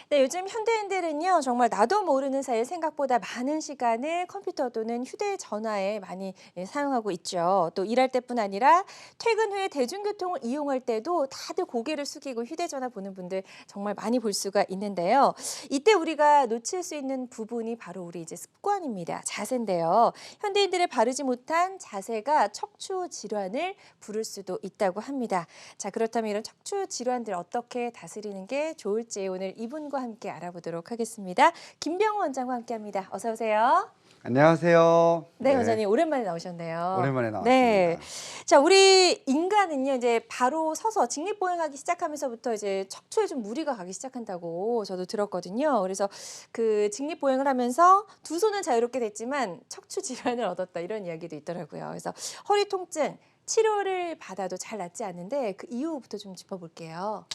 네, 요즘 현대인들은요, 정말 나도 모르는 사이에 생각보다 많은 시간을 컴퓨터 또는 휴대전화에 많이 사용하고 있죠. 또 일할 때뿐 아니라 퇴근 후에 대중교통을 이용할 때도 다들 고개를 숙이고 휴대전화 보는 분들 정말 많이 볼 수가 있는데요. 이때 우리가 놓칠 수 있는 부분이 바로 우리 이제 습관입니다. 자세인데요. 현대인들의 바르지 못한 자세가 척추 질환을 부를 수도 있다고 합니다. 자, 그렇다면 이런 척추 질환들 어떻게 다스리는 게 좋을지 오늘 이분과 함께 알아보도록 하겠습니다. 김병호 원장과 함께합니다. 어서 오세요. 안녕하세요. 네, 원장님 오랜만에 나오셨네요. 오랜만에 네. 나왔습니다. 자, 우리 인간은요, 이제 바로 서서 직립보행하기 시작하면서부터 이제 척추에 좀 무리가 가기 시작한다고 저도 들었거든요. 그래서 그 직립보행을 하면서 두 손은 자유롭게 됐지만 척추 질환을 얻었다 이런 이야기도 있더라고요. 그래서 허리 통증 치료를 받아도 잘 낫지 않는데 그 이유부터 좀 짚어볼게요.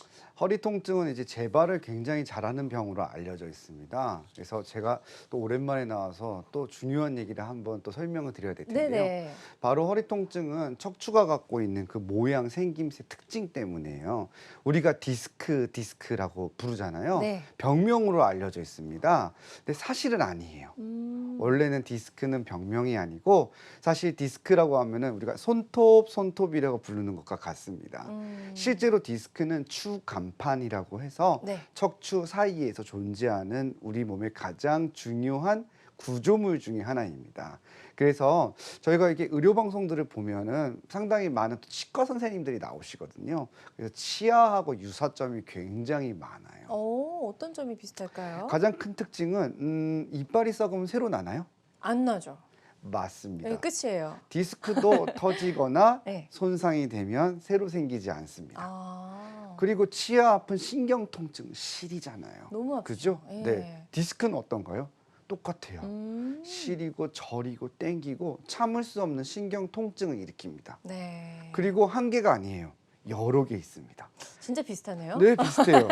허리 통증은 이제 재발을 굉장히 잘하는 병으로 알려져 있습니다. 그래서 제가 또 오랜만에 나와서 또 중요한 얘기를 한번 또 설명을 드려야 될 텐데요. 네네. 바로 허리 통증은 척추가 갖고 있는 그 모양 생김새 특징 때문이에요. 우리가 디스크라고 부르잖아요. 네. 병명으로 알려져 있습니다. 근데 사실은 아니에요. 음. 원래는 디스크는 병명이 아니고 사실 디스크라고 하면은 우리가 손톱이라고 부르는 것과 같습니다. 실제로 디스크는 추간판이라고 해서 네. 척추 사이에서 존재하는 우리 몸의 가장 중요한 구조물 중에 하나입니다. 그래서 저희가 이렇게 의료 방송들을 보면은 상당히 많은 또 치과 선생님들이 나오시거든요. 그래서 치아하고 유사점이 굉장히 많아요. 어떤 점이 비슷할까요? 가장 큰 특징은 이빨이 썩으면 새로 나나요? 안 나죠. 맞습니다. 네, 끝이에요. 디스크도 터지거나 네. 손상이 되면 새로 생기지 않습니다. 아, 그리고 치아 아픈 신경 통증 시리잖아요. 너무 아프죠. 그죠? 예. 네. 디스크는 어떤가요? 똑같아요. 음. 시리고 저리고 땡기고 참을 수 없는 신경 통증을 일으킵니다. 네. 그리고 한 개가 아니에요. 여러 개 있습니다. 진짜 비슷하네요. 네, 비슷해요.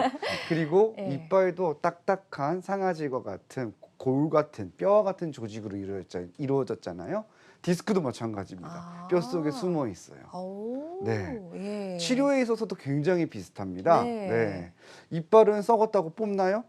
그리고 네. 이빨도 딱딱한 상아질과 같은 골 같은 뼈 같은 조직으로 이루어졌잖아요. 디스크도 마찬가지입니다. 아. 뼈 속에 숨어 있어요. 오, 네. 예. 치료에 있어서도 굉장히 비슷합니다. 네. 네. 이빨은 썩었다고 뽑나요?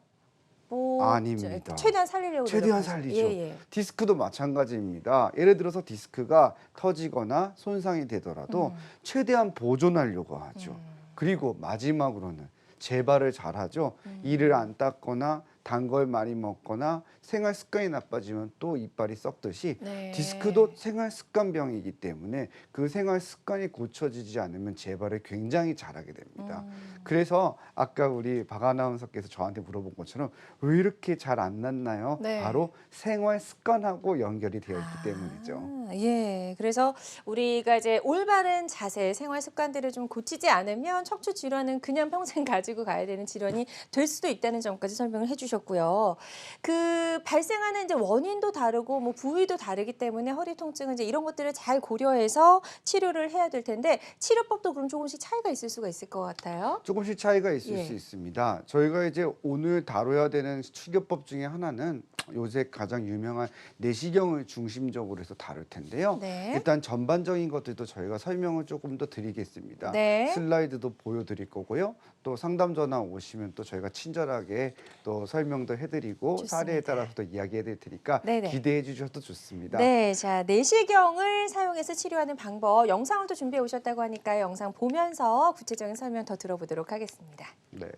뭐 아닙니다. 최대한 살리려고 최대한 노력하죠. 살리죠. 예, 예. 디스크도 마찬가지입니다. 예를 들어서 디스크가 터지거나 손상이 되더라도 최대한 보존하려고 하죠. 그리고 마지막으로는 재발을 잘하죠. 이를 안 닦거나 단 걸 많이 먹거나 생활 습관이 나빠지면 또 이빨이 썩듯이 네. 디스크도 생활 습관병이기 때문에 그 생활 습관이 고쳐지지 않으면 재발을 굉장히 잘하게 됩니다. 그래서 아까 우리 박 아나운서께서 저한테 물어본 것처럼 왜 이렇게 잘 안 낫나요? 네. 바로 생활 습관하고 연결이 되어 있기 때문이죠. 예. 그래서 우리가 이제 올바른 자세, 생활 습관들을 좀 고치지 않으면 척추 질환은 그냥 평생 가지고 가야 되는 질환이 될 수도 있다는 점까지 설명을 해주셨고요. 그 발생하는 이제 원인도 다르고 뭐 부위도 다르기 때문에 허리 통증은 이제 이런 것들을 잘 고려해서 치료를 해야 될 텐데 치료법도 그럼 조금씩 차이가 있을 수가 있을 것 같아요. 조금씩 차이가 있을 예. 수 있습니다. 저희가 이제 오늘 다뤄야 되는 치료법 중에 하나는 요새 가장 유명한 내시경을 중심적으로 해서 다룰 텐데요. 네. 일단 전반적인 것들도 저희가 설명을 조금 더 드리겠습니다. 네. 슬라이드도 보여드릴 거고요. 또 상담 전화 오시면 또 저희가 친절하게 또 설명도 해드리고 좋습니다. 사례에 따라서 또 이야기해드릴 테니까 네네. 기대해 주셔도 좋습니다. 네, 자, 내시경을 사용해서 치료하는 방법 영상을 또 준비해 오셨다고 하니까요. 영상 보면서 구체적인 설명 더 들어보도록 하겠습니다. 네.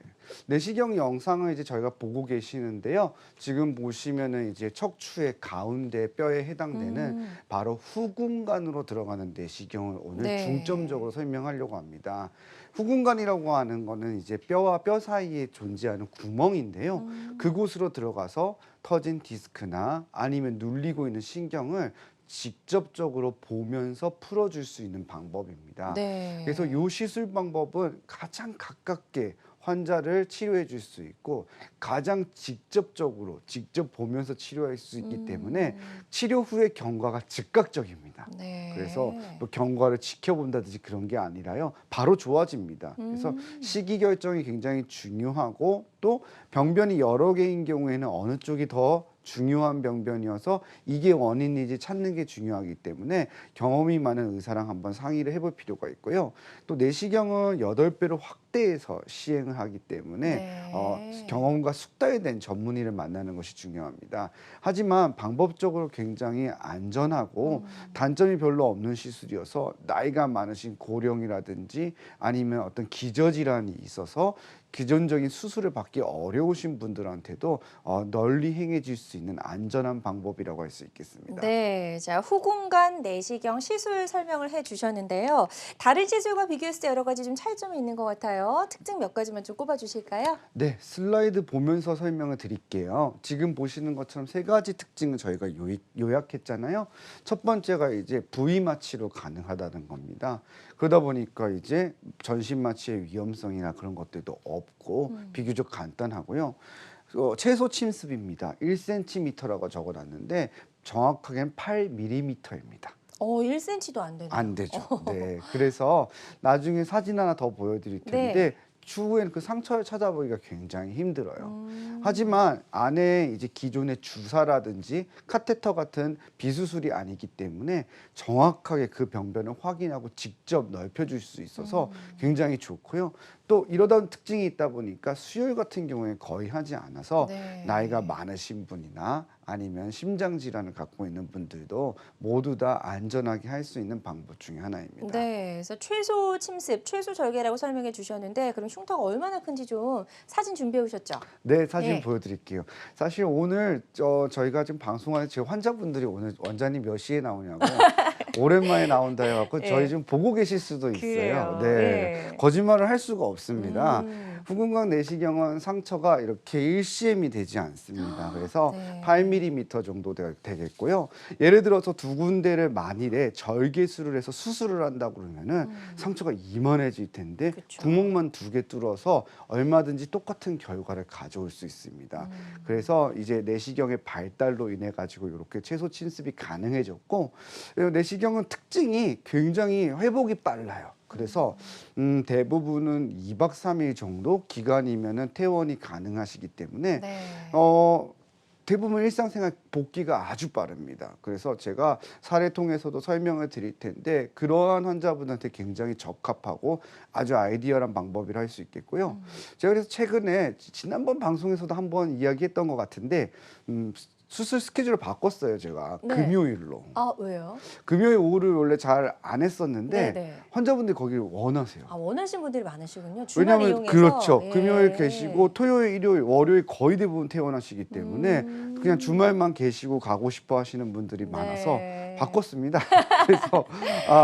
내시경 영상을 이제 저희가 보고 계시는데요. 지금 보시면은 이제 척추의 가운데 뼈에 해당되는 바로 후궁관으로 들어가는 내시경을 오늘 네. 중점적으로 설명하려고 합니다. 후궁관이라고 하는 거는 이제 뼈와 뼈 사이에 존재하는 구멍인데요. 그곳으로 들어가서 터진 디스크나 아니면 눌리고 있는 신경을 직접적으로 보면서 풀어줄 수 있는 방법입니다. 네. 그래서 이 시술 방법은 가장 가깝게 환자를 치료해 줄 수 있고 가장 직접적으로 직접 보면서 치료할 수 있기 때문에 치료 후의 경과가 즉각적입니다. 네. 그래서 뭐 경과를 지켜본다든지 그런 게 아니라요. 바로 좋아집니다. 그래서 시기 결정이 굉장히 중요하고 또 병변이 여러 개인 경우에는 어느 쪽이 더 중요한 병변이어서 이게 원인인지 찾는 게 중요하기 때문에 경험이 많은 의사랑 한번 상의를 해볼 필요가 있고요. 또 내시경은 8배로 확대해서 시행을 하기 때문에 네. 경험과 숙달된 전문의를 만나는 것이 중요합니다. 하지만 방법적으로 굉장히 안전하고 단점이 별로 없는 시술이어서 나이가 많으신 고령이라든지 아니면 어떤 기저질환이 있어서 기존적인 수술을 받기 어려우신 분들한테도 널리 행해질 수 있는 안전한 방법이라고 할 수 있겠습니다. 네, 자 후궁간 내시경 시술 설명을 해주셨는데요. 다른 시술과 비교했을 때 여러 가지 좀 차이점이 있는 것 같아요. 특징 몇 가지만 좀 꼽아주실까요? 네, 슬라이드 보면서 설명을 드릴게요. 지금 보시는 것처럼 3가지 특징을 저희가 요약했잖아요. 첫 번째가 이제 부위 마취로 가능하다는 겁니다. 그러다 보니까 이제 전신 마취의 위험성이나 그런 것들도 없고 비교적 간단하고요. 최소 침습입니다. 1cm라고 적어놨는데 정확하게는 8mm입니다. 1cm도 안 되네요. 안 되죠. 네. 그래서 나중에 사진 하나 더 보여드릴 텐데 네. 추후에는 그 상처를 찾아보기가 굉장히 힘들어요. 하지만 안에 이제 기존의 주사라든지 카테터 같은 비수술이 아니기 때문에 정확하게 그 병변을 확인하고 직접 넓혀줄 수 있어서 굉장히 좋고요. 또 이러던 특징이 있다 보니까 수혈 같은 경우에 거의 하지 않아서 네. 나이가 많으신 분이나 아니면 심장 질환을 갖고 있는 분들도 모두 다 안전하게 할 수 있는 방법 중에 하나입니다. 네, 그래서 최소 침습, 최소 절개라고 설명해 주셨는데 그럼 흉터가 얼마나 큰지 좀 사진 준비해 오셨죠? 네, 사진 네. 보여드릴게요. 사실 오늘 저희가 지금 방송하는 제 환자분들이 오늘 원장님 몇 시에 나오냐고 오랜만에 나온다 해갖고 네. 저희 지금 보고 계실 수도 있어요. 그래요. 네, 네. 거짓말을 할 수가 없습니다. 음. 후궁각 내시경은 상처가 이렇게 1cm이 되지 않습니다. 그래서 네. 8mm 정도 되겠고요. 예를 들어서 두 군데를 만일에 절개술을 해서 수술을 한다고 그러면은 상처가 이만해질 텐데 그쵸. 구멍만 2개 뚫어서 얼마든지 똑같은 결과를 가져올 수 있습니다. 그래서 이제 내시경의 발달로 인해 가지고 이렇게 최소 침습이 가능해졌고 내시경은 특징이 굉장히 회복이 빨라요. 그래서 대부분은 2박 3일 정도 기간이면은 퇴원이 가능하시기 때문에 네. 대부분 일상생활 복귀가 아주 빠릅니다. 그래서 제가 사례 통해서도 설명을 드릴 텐데 그러한 환자분한테 굉장히 적합하고 아주 아이디어한 방법이라 할 수 있겠고요. 제가 그래서 최근에 지난번 방송에서도 한번 이야기했던 것 같은데 수술 스케줄을 바꿨어요, 제가. 네. 금요일로. 아, 왜요? 금요일 오후를 원래 잘 안 했었는데 네네. 환자분들이 거기를 원하세요. 아, 원하시는 분들이 많으시군요. 주말 왜냐하면 이용해서. 그렇죠. 예. 금요일 계시고 토요일, 일요일, 월요일 거의 대부분 퇴원하시기 때문에 그냥 주말만 계시고 가고 싶어 하시는 분들이 많아서 네. 바꿨습니다. 그래서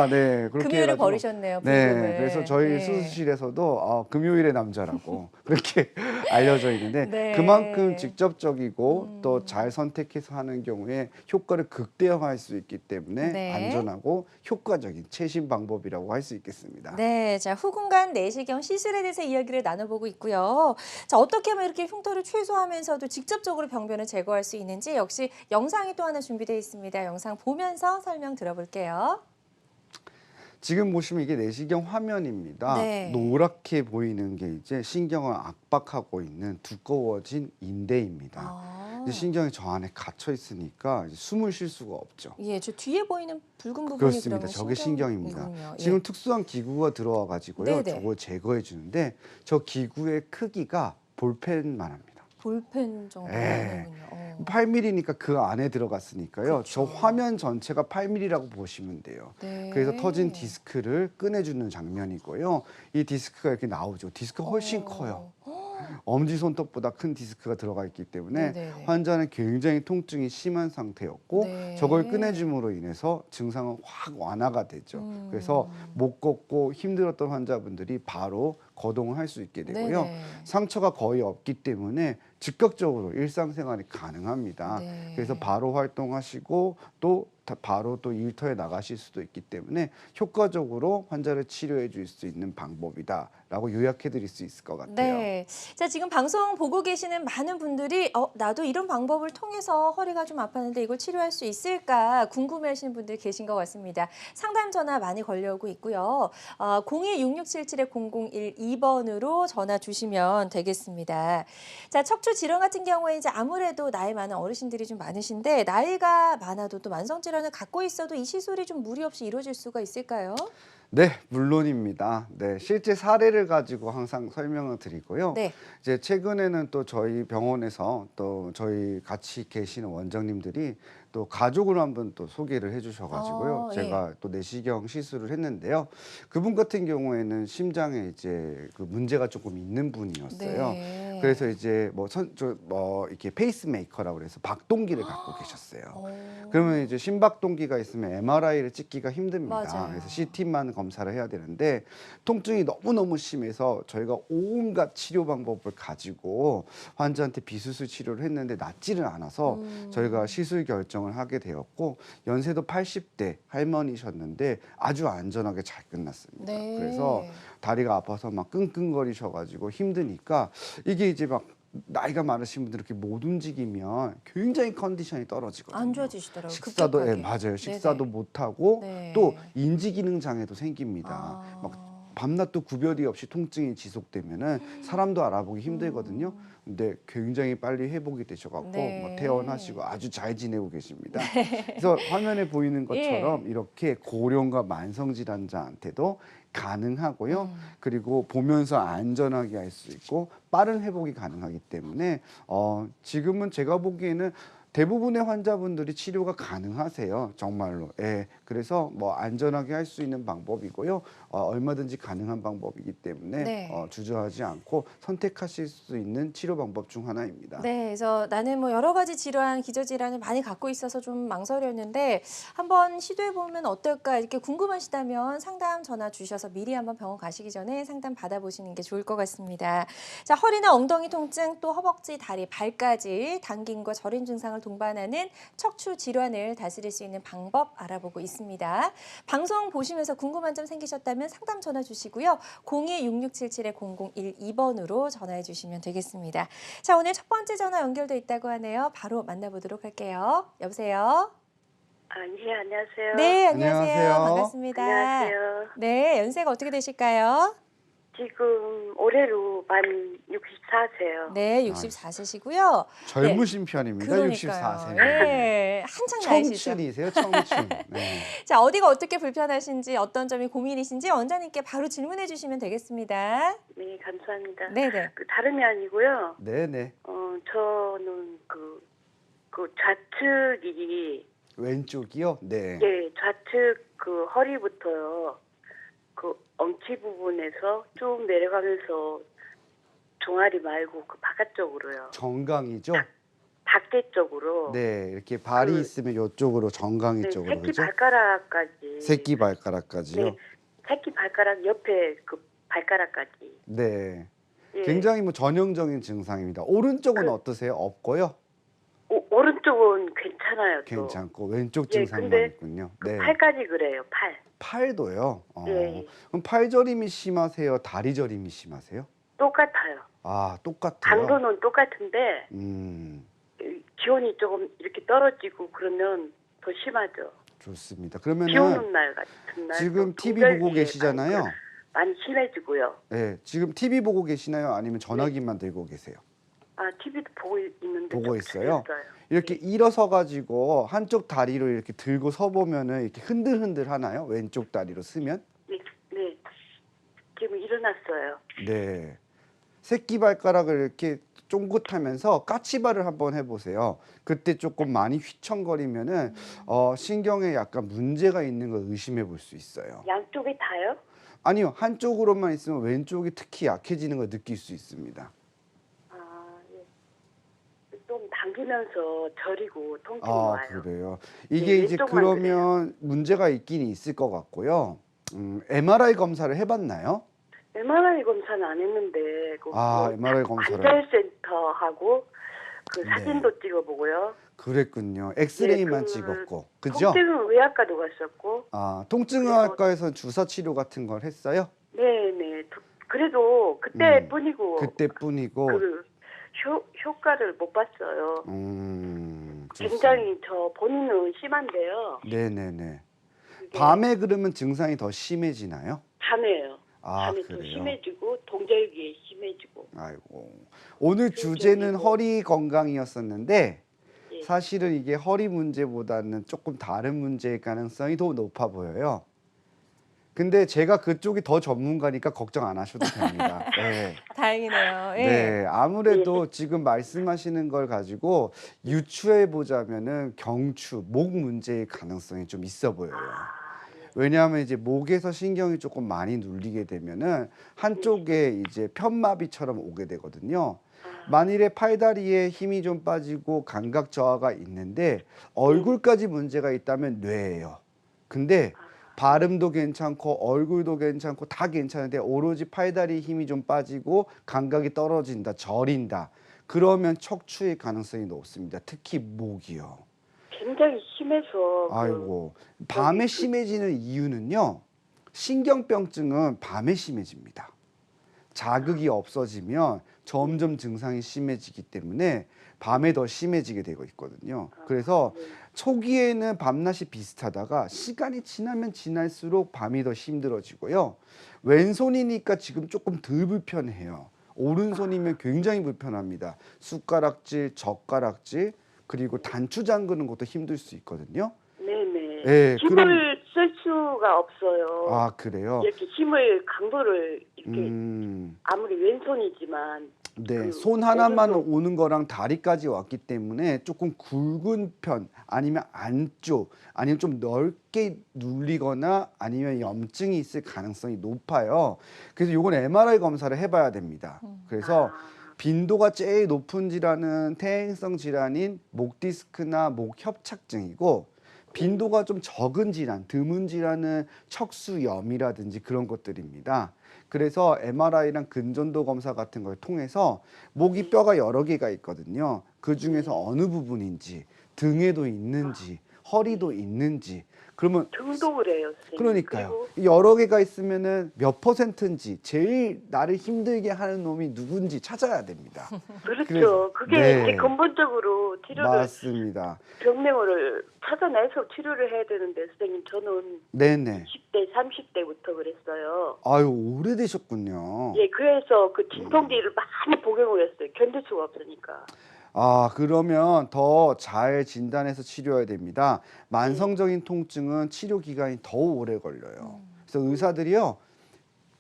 네 그렇게 금요일을 해가지고 버리셨네요. 네, 불금을. 그래서 저희 네. 수술실에서도 금요일의 남자라고 그렇게 알려져 있는데 네. 그만큼 직접적이고 또 잘 선택해서 하는 경우에 효과를 극대화할 수 있기 때문에 네. 안전하고 효과적인 최신 방법이라고 할 수 있겠습니다. 네, 자 후궁간 내시경 시술에 대해서 이야기를 나눠보고 있고요. 자 어떻게 하면 이렇게 흉터를 최소화하면서도 직접적으로 병변을 제거할 수 있는지 역시 영상이 또 하나 준비되어 있습니다. 영상 보면서 설명 들어볼게요. 지금 보시면 이게 내시경 화면입니다. 네. 노랗게 보이는 게 이제 신경을 압박하고 있는 두꺼워진 인대입니다. 아. 이제 신경이 저 안에 갇혀 있으니까 이제 숨을 쉴 수가 없죠. 예, 저 뒤에 보이는 붉은 부분이 그렇습니다. 그러면 저게 신경입니다. 신경이군요. 예. 지금 특수한 기구가 들어와 가지고요. 네네. 저걸 제거해 주는데 저 기구의 크기가 볼펜만 합니다. 볼펜 정도 예. 되는군요. 8mm니까 그 안에 들어갔으니까요. 그쵸. 저 화면 전체가 8mm라고 보시면 돼요. 네. 그래서 터진 디스크를 꺼내주는 장면이고요. 이 디스크가 이렇게 나오죠. 디스크가 훨씬 커요. 엄지손톱보다 큰 디스크가 들어가 있기 때문에 네네네. 환자는 굉장히 통증이 심한 상태였고 네. 저걸 꺼내줌으로 인해서 증상은 확 완화가 되죠. 그래서 못 걷고 힘들었던 환자분들이 바로 거동을 할 수 있게 되고요. 네네. 상처가 거의 없기 때문에 즉각적으로 일상생활이 가능합니다. 네. 그래서 바로 활동하시고 또 바로 또 일터에 나가실 수도 있기 때문에 효과적으로 환자를 치료해 줄 수 있는 방법이다라고 요약해 드릴 수 있을 것 같아요. 네. 자, 지금 방송 보고 계시는 많은 분들이 나도 이런 방법을 통해서 허리가 좀 아팠는데 이걸 치료할 수 있을까 궁금해하시는 분들 계신 것 같습니다. 상담 전화 많이 걸려오고 있고요. 02-6677-0012 02번으로 전화 주시면 되겠습니다. 자, 척추 질환 같은 경우에 이제 아무래도 나이 많은 어르신들이 좀 많으신데 나이가 많아도 또 만성 질환을 갖고 있어도 이 시술이 좀 무리 없이 이루어질 수가 있을까요? 네, 물론입니다. 네, 실제 사례를 가지고 항상 설명을 드리고요. 네. 이제 최근에는 또 저희 병원에서 또 저희 같이 계시는 원장님들이 또 가족을 한번 또 소개를 해주셔가지고요. 예. 제가 또 내시경 시술을 했는데요. 그분 같은 경우에는 심장에 이제 그 문제가 조금 있는 분이었어요. 네. 그래서 이제 이렇게 페이스메이커라고 그래서 박동기를 갖고 계셨어요. 그러면 이제 심박동기가 있으면 MRI를 찍기가 힘듭니다. 맞아요. 그래서 CT만 검사를 해야 되는데 통증이 너무너무 심해서 저희가 온갖 치료 방법을 가지고 환자한테 비수술 치료를 했는데 낫지를 않아서 저희가 시술 결정을 하게 되었고 연세도 80대 할머니셨는데 아주 안전하게 잘 끝났습니다. 네. 그래서 다리가 아파서 막 끙끙거리셔가지고 힘드니까 이게 이제 막 나이가 많으신 분들 이렇게 못 움직이면 굉장히 컨디션이 떨어지거든요. 안 좋아지시더라고요. 식사도 급격하게. 맞아요. 식사도 네네. 못 하고 네. 또 인지 기능 장애도 생깁니다. 아. 막 밤낮도 구별이 없이 통증이 지속되면은 사람도 알아보기 힘들거든요. 근데 굉장히 빨리 회복이 되셔갖고 네. 뭐 퇴원하시고 아주 잘 지내고 계십니다. 그래서 화면에 보이는 것처럼 이렇게 고령과 만성 질환자한테도 가능하고요. 그리고 보면서 안전하게 할 수 있고 빠른 회복이 가능하기 때문에 지금은 제가 보기에는 대부분의 환자분들이 치료가 가능하세요. 정말로. 예. 그래서 뭐 안전하게 할 수 있는 방법이고요. 얼마든지 가능한 방법이기 때문에 네. 주저하지 않고 선택하실 수 있는 치료 방법 중 하나입니다. 네, 그래서 나는 뭐 여러 가지 질환, 기저질환을 많이 갖고 있어서 좀 망설였는데 한번 시도해 보면 어떨까 이렇게 궁금하시다면 상담 전화 주셔서 미리 한번 병원 가시기 전에 상담 받아보시는 게 좋을 것 같습니다. 자, 허리나 엉덩이 통증, 또 허벅지, 다리, 발까지 당김과 저림 증상을 동반하는 척추 질환을 다스릴 수 있는 방법 알아보고 있습니다. 방송 보시면서 궁금한 점 생기셨다면 상담 전화 주시고요. 02-6677-0012번으로 전화해 주시면 되겠습니다. 자, 오늘 첫 번째 전화 연결돼 있다고 하네요. 바로 만나보도록 할게요. 여보세요? 예, 안녕하세요. 네, 안녕하세요. 안녕하세요. 반갑습니다. 안녕하세요. 네, 연세가 어떻게 되실까요? 지금 올해로 만 64세요. 네, 64세시고요. 젊으신 편입니다. 그러니까요. 64세. 네, 한창 나이시죠. 청춘이세요, 청춘. 네. 자, 어디가 어떻게 불편하신지, 어떤 점이 고민이신지 원장님께 바로 질문해 주시면 되겠습니다. 네, 감사합니다. 네네. 다름이 아니고요. 네네. 저는 그 좌측이, 왼쪽이요? 네. 예, 좌측 그 허리부터요. 그 엉치 부분에서 쭉 내려가면서 종아리 말고 그 바깥쪽으로요. 정강이죠? 닭대 쪽으로. 네, 이렇게 발이 그- 있으면 이쪽으로 정강이 네, 쪽으로 새끼 그죠? 발가락까지. 새끼 발가락까지요. 네, 새끼 발가락 옆에 그 발가락까지. 네. 예. 굉장히 뭐 전형적인 증상입니다. 오른쪽은 그- 어떠세요? 없고요? 오른쪽은 괜찮아요. 또. 괜찮고 왼쪽 예, 증상만 근데 있군요. 그 네. 팔까지 그래요. 팔. 팔도요. 예. 그럼 팔 저림이 심하세요? 다리 저림이 심하세요? 똑같아요. 아, 똑같아요. 강도는 똑같은데 기온이 조금 이렇게 떨어지고 그러면 더 심하죠. 좋습니다. 비 그러면은 오는 날 같은 날. 지금 또 TV 보고 동절기에 계시잖아요. 많이 심해지고요. 네, 지금 TV 보고 계시나요? 아니면 전화기만 들고 계세요? TV도 보고 있는데 보고 좀 있어요? 틀렸어요. 이렇게 일어서 가지고 한쪽 다리로 이렇게 들고 서 보면은 이렇게 흔들흔들 하나요? 왼쪽 다리로 쓰면? 네, 네. 지금 일어났어요. 네. 새끼 발가락을 이렇게 쫑긋하면서 까치발을 한번 해보세요. 그때 조금 많이 휘청거리면은 신경에 약간 문제가 있는 걸 의심해 볼 수 있어요. 양쪽이 다요? 아니요, 한쪽으로만 있으면 왼쪽이 특히 약해지는 걸 느낄 수 있습니다. 예. 좀 당기면서 저리고 통증이 아, 와요. 그래요. 이게 네, 이제 왼쪽만 그러면 문제가 있긴 있을 것 같고요. MRI 검사를 해봤나요? MRI 검사는 안 했는데 MRI 검사를. 관절센터하고 그 네. 사진도 찍어보고요. 그랬군요. 엑스레이만 그 찍었고, 그죠? 통증은 외과도 갔었고. 통증의학과에서 주사 치료 같은 걸 했어요? 네네. 그래도 그때뿐이고 그때뿐이고. 그 효과를 못 봤어요. 좋습니다. 굉장히 저 본인은 심한데요. 네네네. 그게 밤에 그러면 증상이 더 심해지나요? 밤에요. 아, 밤에 더 그래요? 심해지고 동절기에 심해지고. 아이고. 오늘 주제는 그리고- 허리 건강이었었는데 예. 사실은 이게 허리 문제보다는 조금 다른 문제일 가능성이 더 높아 보여요. 근데 제가 그쪽이 더 전문가니까 걱정 안 하셔도 됩니다. 네. 다행이네요. 예. 네, 아무래도 지금 말씀하시는 걸 가지고 유추해 보자면은 경추, 목 문제의 가능성이 좀 있어 보여요. 왜냐하면 이제 목에서 신경이 조금 많이 눌리게 되면은 한쪽에 이제 편마비처럼 오게 되거든요. 만일에 팔다리에 힘이 좀 빠지고 감각 저하가 있는데 얼굴까지 문제가 있다면 뇌예요. 근데 발음도 괜찮고 얼굴도 괜찮고 다 괜찮은데 오로지 팔다리 힘이 좀 빠지고 감각이 떨어진다, 저린다. 그러면 척추의 가능성이 높습니다. 특히 목이요. 굉장히 심해서. 아이고, 밤에 심해지는 이유는요. 신경병증은 밤에 심해집니다. 자극이 없어지면 점점 증상이 심해지기 때문에 밤에 더 심해지게 되고 있거든요. 그래서 초기에는 밤낮이 비슷하다가 시간이 지나면 지날수록 밤이 더 힘들어지고요. 왼손이니까 지금 조금 덜 불편해요. 오른손이면 굉장히 불편합니다. 숟가락질, 젓가락질, 그리고 단추 잠그는 것도 힘들 수 있거든요. 네네. 예, 힘을 쓸 수가 없어요. 아, 그래요? 이렇게 힘을 강도를 이렇게 음, 아무리 왼손이지만 네, 그 손 하나만 오른손. 오는 거랑 다리까지 왔기 때문에 조금 굵은 편 아니면 안쪽 아니면 좀 넓게 눌리거나 아니면 염증이 있을 가능성이 높아요. 그래서 요건 MRI 검사를 해봐야 됩니다. 그래서 빈도가 제일 높은 질환은 퇴행성 질환인 목 디스크나 목 협착증이고 빈도가 좀 적은 질환, 드문 질환은 척수염이라든지 그런 것들입니다. 그래서 MRI랑 근전도 검사 같은 걸 통해서 목이 뼈가 여러 개가 있거든요. 그 중에서 어느 부분인지, 등에도 있는지, 허리도 있는지, 그러면 등도 그래요, 선생님. 그러니까요. 그리고 여러 개가 있으면은 몇 %인지 제일 나를 힘들게 하는 놈이 누군지 찾아야 됩니다. 그렇죠. 그게 네. 이제 근본적으로 치료를 맞습니다. 병명을 찾아내서 치료를 해야 되는데 선생님 저는 네네. 10대, 30대부터 그랬어요. 아유, 오래되셨군요. 예, 그래서 그 진통제를 많이 복용을 했어요. 견딜 수가 없으니까. 아, 그러면 더 잘 진단해서 치료해야 됩니다. 만성적인 통증은 치료 기간이 더 오래 걸려요. 그래서 의사들이요,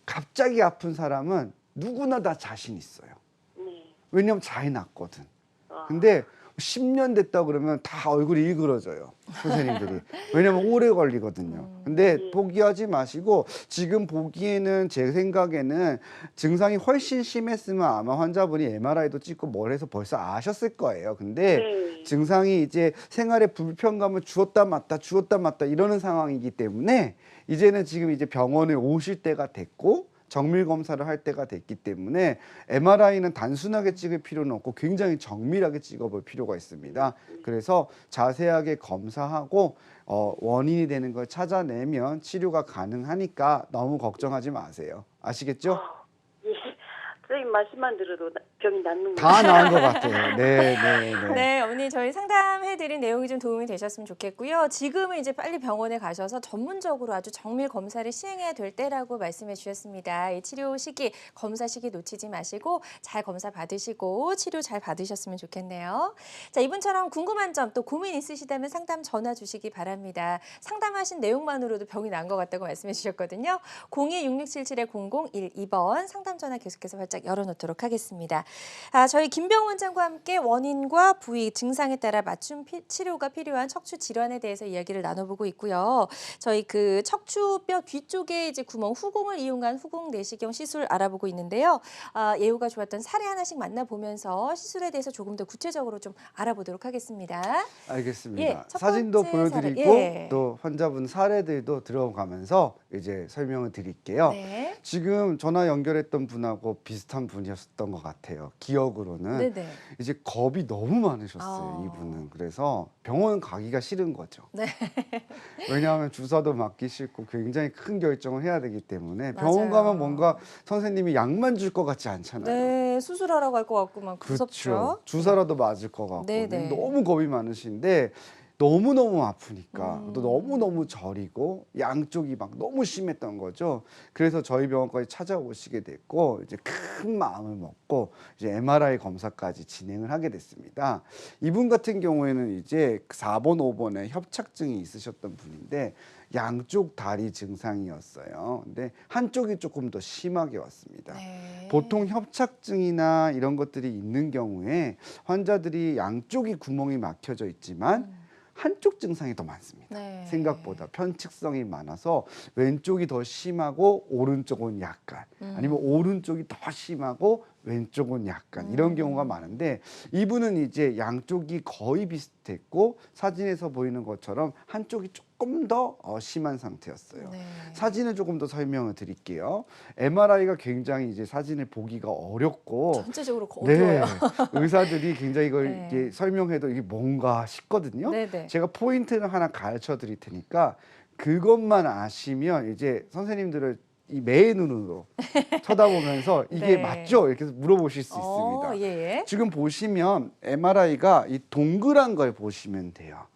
갑자기 아픈 사람은 누구나 다 자신 있어요. 네. 왜냐면 잘 낫거든. 아, 근데 10년 됐다 그러면 다 얼굴이 일그러져요. 선생님들이. 왜냐면 오래 걸리거든요. 근데 포기하지 마시고 지금 보기에는 제 생각에는 증상이 훨씬 심했으면 아마 환자분이 MRI도 찍고 뭘 해서 벌써 아셨을 거예요. 근데 네. 증상이 이제 생활에 불편감을 주었다 맞다 이러는 상황이기 때문에 이제는 지금 이제 병원에 오실 때가 됐고 정밀 검사를 할 때가 됐기 때문에 MRI는 단순하게 찍을 필요는 없고 굉장히 정밀하게 찍어볼 필요가 있습니다. 그래서 자세하게 검사하고 원인이 되는 걸 찾아내면 치료가 가능하니까 너무 걱정하지 마세요. 아시겠죠? 예. 선생님 말씀만 들어도 병이 낫는 다 거예요. 나은 것 같아요. 네. 네, 어머니 저희 상담해드린 내용이 좀 도움이 되셨으면 좋겠고요. 지금은 이제 빨리 병원에 가셔서 전문적으로 아주 정밀 검사를 시행해야 될 때라고 말씀해 주셨습니다. 이 치료 시기, 검사 시기 놓치지 마시고 잘 검사 받으시고 치료 잘 받으셨으면 좋겠네요. 자, 이분처럼 궁금한 점 또 고민 있으시다면 상담 전화 주시기 바랍니다. 상담하신 내용만으로도 병이 난 것 같다고 말씀해 주셨거든요. 02-667-0012번 상담 전화 계속해서 활짝 열어놓도록 하겠습니다. 저희 김병 원장과 함께 원인과 부위, 증상에 따라 맞춤 치료가 필요한 척추 질환에 대해서 이야기를 나눠보고 있고요. 저희 그 척추뼈 뒤쪽에 이제 구멍 후공을 이용한 후공 내시경 시술 알아보고 있는데요. 예후가 좋았던 사례 하나씩 만나보면서 시술에 대해서 조금 더 구체적으로 좀 알아보도록 하겠습니다. 알겠습니다. 예, 첫 사진도 번째 사례, 보여드리고 예. 또 환자분 사례들도 들어가면서 이제 설명을 드릴게요. 네. 지금 전화 연결했던 분하고 비슷한 분이었던 것 같아요. 기억으로는. 네네. 이제 겁이 너무 많으셨어요, 아. 이분은. 그래서 병원 가기가 싫은 거죠. 네. 왜냐하면 주사도 맞기 싫고 굉장히 큰 결정을 해야 되기 때문에 병원 맞아요. 가면 뭔가 선생님이 약만 줄 것 같지 않잖아요. 네, 수술하러 갈 것 같고 막 무섭죠. 그렇죠. 주사라도 맞을 것 같고 네네. 너무 겁이 많으신데 너무너무 아프니까 또 너무너무 저리고 양쪽이 막 너무 심했던 거죠. 그래서 저희 병원까지 찾아오시게 됐고 이제 큰 마음을 먹고 이제 MRI 검사까지 진행을 하게 됐습니다. 이분 같은 경우에는 이제 4번, 5번에 협착증이 있으셨던 분인데 양쪽 다리 증상이었어요. 근데 한쪽이 조금 더 심하게 왔습니다. 네. 보통 협착증이나 이런 것들이 있는 경우에 환자들이 양쪽이 구멍이 막혀져 있지만 한쪽 증상이 더 많습니다. 네. 생각보다 편측성이 많아서 왼쪽이 더 심하고 오른쪽은 약간 아니면 오른쪽이 더 심하고 왼쪽은 약간 이런 경우가 많은데 이분은 이제 양쪽이 거의 비슷했고 사진에서 보이는 것처럼 한쪽이 조금 더 심한 상태였어요. 네. 사진을 조금 더 설명을 드릴게요. MRI가 굉장히 이제 사진을 보기가 어렵고 전체적으로 네, 어두워요. 의사들이 굉장히 이걸 네. 이렇게 설명해도 이게 뭔가 싶거든요. 네네. 제가 포인트를 하나 가르쳐 드릴 테니까 그것만 아시면 이제 선생님들을 이 매의 눈으로 쳐다보면서 이게 네. 맞죠? 이렇게 물어보실 수 있습니다. 예. 지금 보시면 MRI가 이 동그란 걸 보시면 돼요.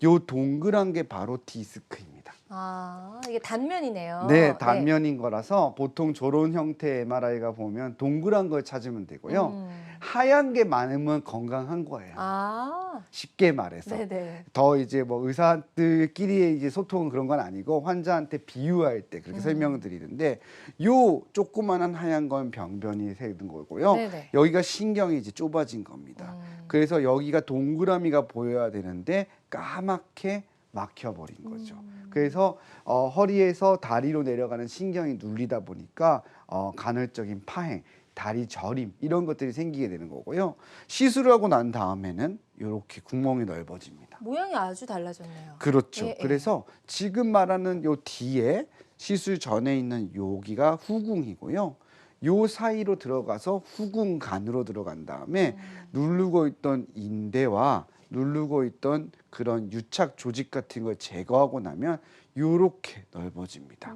요 동그란 게 바로 디스크입니다. 아, 이게 단면이네요. 네, 단면인 거라서 보통 저런 형태의 MRI가 보면 동그란 걸 찾으면 되고요. 하얀 게 많으면 건강한 거예요. 아, 쉽게 말해서. 네네. 더 이제 뭐 의사들끼리의 이제 소통은 그런 건 아니고 환자한테 비유할 때 그렇게 설명을 드리는데 요 조그만한 하얀 건 병변이 새는 거고요. 네네. 여기가 신경이 이제 좁아진 겁니다. 그래서 여기가 동그라미가 보여야 되는데 까맣게 막혀버린 거죠. 그래서 허리에서 다리로 내려가는 신경이 눌리다 보니까 간헐적인 파행, 다리 저림 이런 것들이 생기게 되는 거고요. 시술을 하고 난 다음에는 이렇게 구멍이 넓어집니다. 모양이 아주 달라졌네요. 그렇죠. 예, 예. 그래서 지금 말하는 요 뒤에 시술 전에 있는 여기가 후궁이고요. 요 사이로 들어가서 후궁간으로 들어간 다음에 누르고 있던 인대와 누르고 있던 그런 유착 조직 같은 걸 제거하고 나면 요렇게 넓어집니다.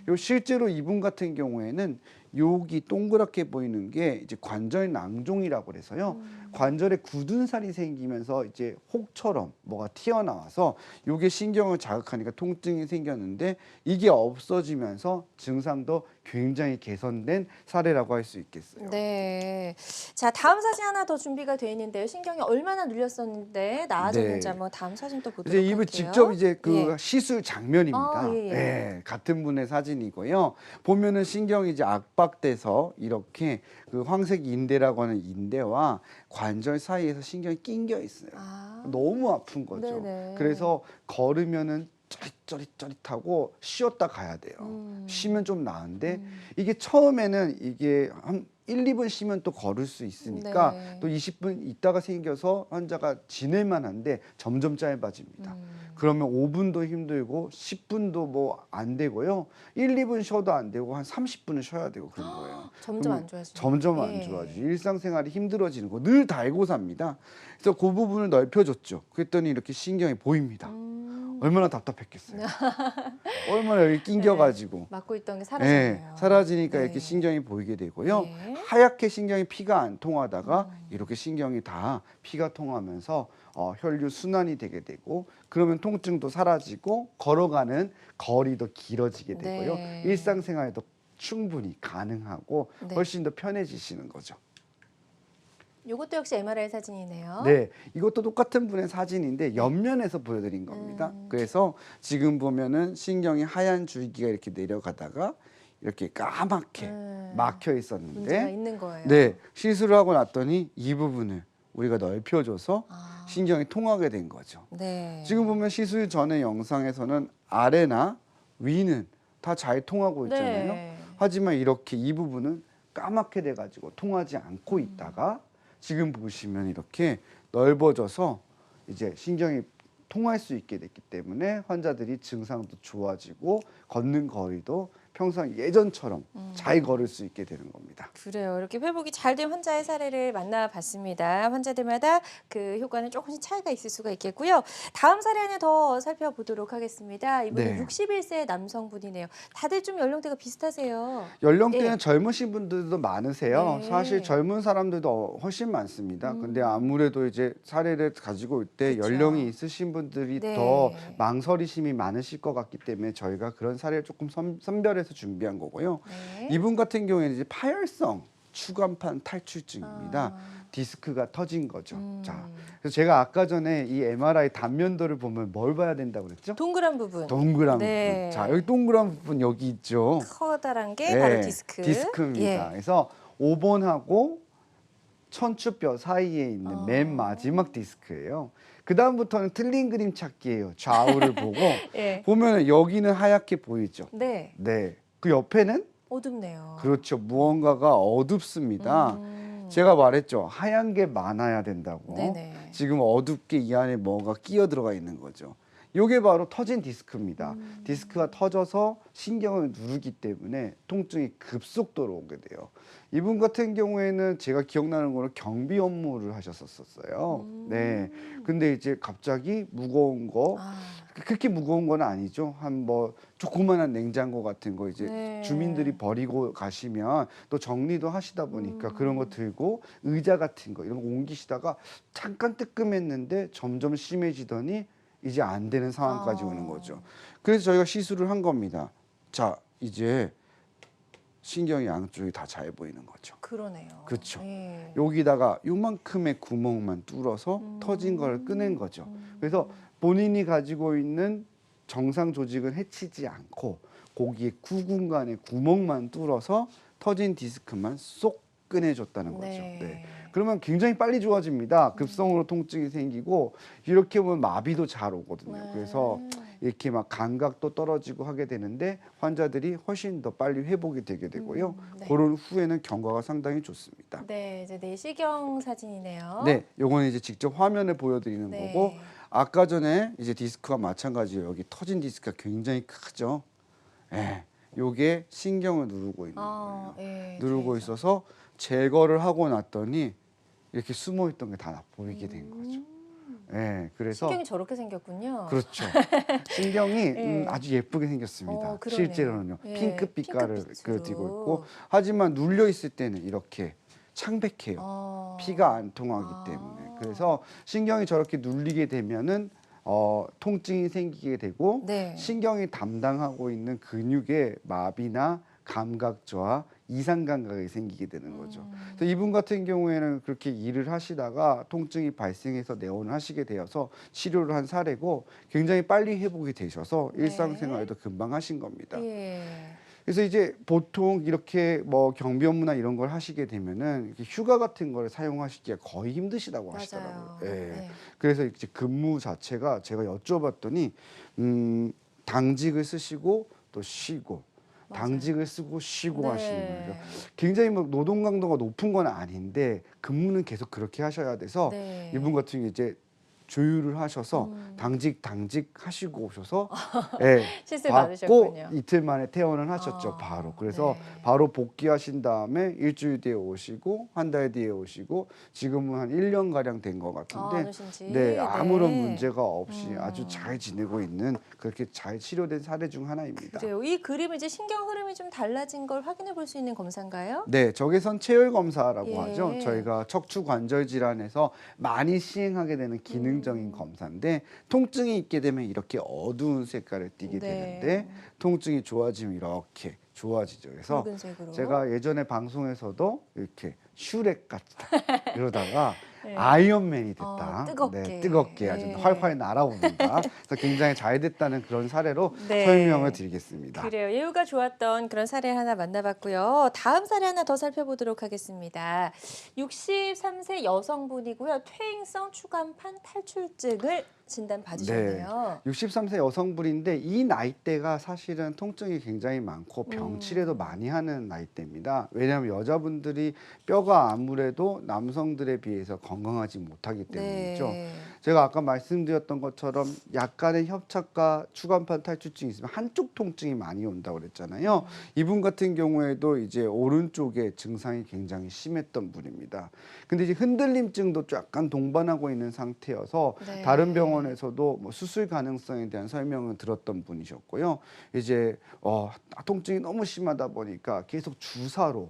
요 실제로 이분 같은 경우에는 여기 동그랗게 보이는 게 이제 관절 낭종이라고 그래서요. 관절에 굳은 살이 생기면서 이제 혹처럼 뭐가 튀어나와서 요게 신경을 자극하니까 통증이 생겼는데 이게 없어지면서 증상도 굉장히 개선된 사례라고 할 수 있겠어요. 네. 자, 다음 사진 하나 더 준비가 되어 있는데요. 신경이 얼마나 눌렸었는데 나아졌는지 네. 한번 다음 사진 또 보도록 이제 할게요. 이분 직접 이제 그 예. 시술 장면입니다. 아, 예, 예. 예, 같은 분의 사진이고요. 보면은 신경이 이제 압박돼서 이렇게 그 황색 인대라고 하는 인대와 관절 사이에서 신경이 낑겨 있어요. 아. 너무 아픈 거죠. 네네. 그래서 걸으면은 짜릿짜릿하고 쉬었다 가야 돼요. 쉬면 좀 나은데 이게 처음에는 이게 한 1, 2분 쉬면 또 걸을 수 있으니까 네. 또 20분 있다가 생겨서 환자가 지낼만 한데 점점 짧아집니다. 그러면 5분도 힘들고 10분도 뭐 안 되고요. 1, 2분 쉬어도 안 되고 한 30분은 쉬어야 되고 그런 거예요. 점점 안 좋아지죠. 점점 안 예. 좋아지죠. 일상생활이 힘들어지는 거 늘 달고 삽니다. 그래서 그 부분을 넓혀줬죠. 그랬더니 이렇게 신경이 보입니다. 얼마나 답답했겠어요. 얼마나 여기 낑겨가지고. 막고 있던 게 네, 사라졌네요. 사라지니까 네. 이렇게 신경이 보이게 되고요. 네. 하얗게 신경이 피가 안 통하다가 이렇게 신경이 다 피가 통하면서 혈류 순환이 되게 되고 그러면 통증도 사라지고 걸어가는 거리도 길어지게 되고요. 네. 일상생활도 충분히 가능하고 네. 훨씬 더 편해지시는 거죠. 이것도 역시 MRI 사진이네요. 네, 이것도 똑같은 분의 사진인데 옆면에서 보여드린 겁니다. 그래서 지금 보면은 신경이 하얀 줄기가 이렇게 내려가다가 이렇게 까맣게 막혀 문제가 있었는데, 있는 거예요. 네, 시술을 하고 났더니 이 부분을 우리가 넓혀줘서 아. 신경이 통하게 된 거죠. 네. 지금 보면 시술 전의 영상에서는 아래나 위는 다 잘 통하고 있잖아요. 네. 하지만 이렇게 이 부분은 까맣게 돼가지고 통하지 않고 있다가 지금 보시면 이렇게 넓어져서 이제 신경이 통할 수 있게 됐기 때문에 환자들이 증상도 좋아지고 걷는 거리도 평상 예전처럼 잘 걸을 수 있게 되는 겁니다. 그래요. 이렇게 회복이 잘 된 환자의 사례를 만나봤습니다. 환자들마다 그 효과는 조금씩 차이가 있을 수가 있겠고요. 다음 사례 하나 더 살펴보도록 하겠습니다. 이분은 네. 61세 남성분이네요. 다들 좀 연령대가 비슷하세요. 연령대는 예. 젊으신 분들도 많으세요. 네. 사실 젊은 사람들도 훨씬 많습니다. 근데 아무래도 이제 사례를 가지고 올 때 그쵸. 연령이 있으신 분들이 네. 더 망설이심이 많으실 것 같기 때문에 저희가 그런 사례를 조금 선별해서 준비한 거고요. 네. 이분 같은 경우에는 이제 파열성 추간판 탈출증입니다. 아. 디스크가 터진 거죠. 자, 그래서 제가 아까 전에 이 MRI 단면도를 보면 뭘 봐야 된다고 그랬죠? 동그란 부분. 동그란 네. 부분. 자, 여기 동그란 부분 여기 있죠. 커다란 게 네, 바로 디스크. 디스크입니다. 예. 그래서 5번하고 천추뼈 사이에 있는 아. 맨 마지막 디스크예요. 그 다음부터는 틀린 그림 찾기예요. 좌우를 보고 예. 보면 여기는 하얗게 보이죠. 네. 네, 그 옆에는 어둡네요. 그렇죠. 무언가가 어둡습니다. 제가 말했죠. 하얀 게 많아야 된다고. 네네. 지금 어둡게 이 안에 뭐가 끼어 들어가 있는 거죠. 이게 바로 터진 디스크입니다. 디스크가 터져서 신경을 누르기 때문에 통증이 급속도로 오게 돼요. 이분 같은 경우에는 제가 기억나는 거는 경비 업무를 하셨었어요. 네. 근데 이제 갑자기 무거운 거, 아. 그렇게 무거운 건 아니죠. 한 뭐 조그만한 냉장고 같은 거 이제 네. 주민들이 버리고 가시면 또 정리도 하시다 보니까 그런 거 들고 의자 같은 거 이런 거 옮기시다가 잠깐 뜨끔했는데 점점 심해지더니 이제 안 되는 상황까지 아. 오는 거죠. 그래서 저희가 시술을 한 겁니다. 자, 이제 신경이 양쪽이 다 잘 보이는 거죠. 그러네요. 그렇죠. 예. 여기다가 요만큼의 구멍만 뚫어서 터진 걸 꺼낸 거죠. 그래서 본인이 가지고 있는 정상 조직은 해치지 않고 거기에 구공간에 구멍만 뚫어서 터진 디스크만 쏙 꺼내줬다는 거죠. 네. 네. 그러면 굉장히 빨리 좋아집니다. 급성으로 통증이 생기고 이렇게 보면 마비도 잘 오거든요. 네. 그래서 이렇게 막 감각도 떨어지고 하게 되는데 환자들이 훨씬 더 빨리 회복이 되게 되고요. 네. 그런 후에는 경과가 상당히 좋습니다. 네, 이제 내시경 사진이네요. 네, 요거는 이제 직접 화면을 보여드리는 네. 거고 아까 전에 이제 디스크와 마찬가지예요. 여기 터진 디스크가 굉장히 크죠. 예, 요게 신경을 누르고 있는 아, 거예요. 예, 누르고 뒤에서. 있어서 제거를 하고 났더니 이렇게 숨어 있던 게 다 보이게 된 거죠. 예, 그래서 신경이 저렇게 생겼군요. 그렇죠. 신경이 예. 아주 예쁘게 생겼습니다. 그러네요. 실제로는요. 예, 핑크 빛깔을 핑크빛으로. 띠고 있고 하지만 눌려 있을 때는 이렇게 창백해요. 피가 안 통하기 아. 때문에. 그래서 신경이 저렇게 눌리게 되면은 통증이 생기게 되고 네. 신경이 담당하고 있는 근육의 마비나 감각 저하, 이상 감각이 생기게 되는 거죠. 그래서 이분 같은 경우에는 그렇게 일을 하시다가 통증이 발생해서 내원을 하시게 되어서 치료를 한 사례고 굉장히 빨리 회복이 되셔서 네. 일상생활에도 금방 하신 겁니다. 예. 그래서 이제 보통 이렇게 뭐 경비 업무나 이런 걸 하시게 되면은 이렇게 휴가 같은 걸 사용하시기가 거의 힘드시다고 맞아요. 하시더라고요. 예. 네. 그래서 이제 근무 자체가 제가 여쭤봤더니 당직을 쓰시고 또 쉬고 맞아요. 당직을 쓰고 쉬고 하시는 네. 거예요. 굉장히 뭐 노동 강도가 높은 건 아닌데 근무는 계속 그렇게 하셔야 돼서 네. 이분 같은 경우 이제 조율을 하셔서 당직 하시고 오셔서 예, 실습 받고 받으셨군요. 이틀 만에 퇴원을 하셨죠. 아, 바로. 그래서 네. 바로 복귀하신 다음에 일주일 뒤에 오시고 한 달 뒤에 오시고 지금은 한 1년 가량 된 것 안 같은데 오신지. 네, 아무런 네. 문제가 없이 아주 잘 지내고 있는 그렇게 잘 치료된 사례 중 하나입니다. 그래요. 이 그림은 이제 신경 흐름이 좀 달라진 걸 확인해 볼 수 있는 검사인가요? 네, 적외선 체열 검사라고 예. 하죠. 저희가 척추 관절 질환에서 많이 시행하게 되는 기능적인 검사인데 통증이 있게 되면 이렇게 어두운 색깔을 띠게 네. 되는데 통증이 좋아지면 이렇게 좋아지죠. 그래서 붉은색으로. 제가 예전에 방송에서도 이렇게 슈렉 같다 이러다가 네. 아이언맨이 됐다. 뜨겁게. 네, 뜨겁게 아주 네. 활활 날아오른다. 그래서 굉장히 잘 됐다는 그런 사례로 네. 설명을 드리겠습니다. 그래요. 예후가 좋았던 그런 사례 하나 만나봤고요. 다음 사례 하나 더 살펴보도록 하겠습니다. 63세 여성분이고요. 퇴행성 추간판 탈출증을 진단 받으셨네요. 63세 여성분인데 이 나이대가 사실은 통증이 굉장히 많고 병치레도 많이 하는 나이대입니다. 왜냐하면 여자분들이 뼈가 아무래도 남성들에 비해서 건강하지 못하기 때문이죠. 네. 제가 아까 말씀드렸던 것처럼 약간의 협착과 추간판 탈출증이 있으면 한쪽 통증이 많이 온다고 그랬잖아요. 이분 같은 경우에도 이제 오른쪽에 증상이 굉장히 심했던 분입니다. 근데 이제 흔들림증도 약간 동반하고 있는 상태여서 네. 다른 병원에서도 뭐 수술 가능성에 대한 설명을 들었던 분이셨고요. 이제 통증이 너무 심하다 보니까 계속 주사로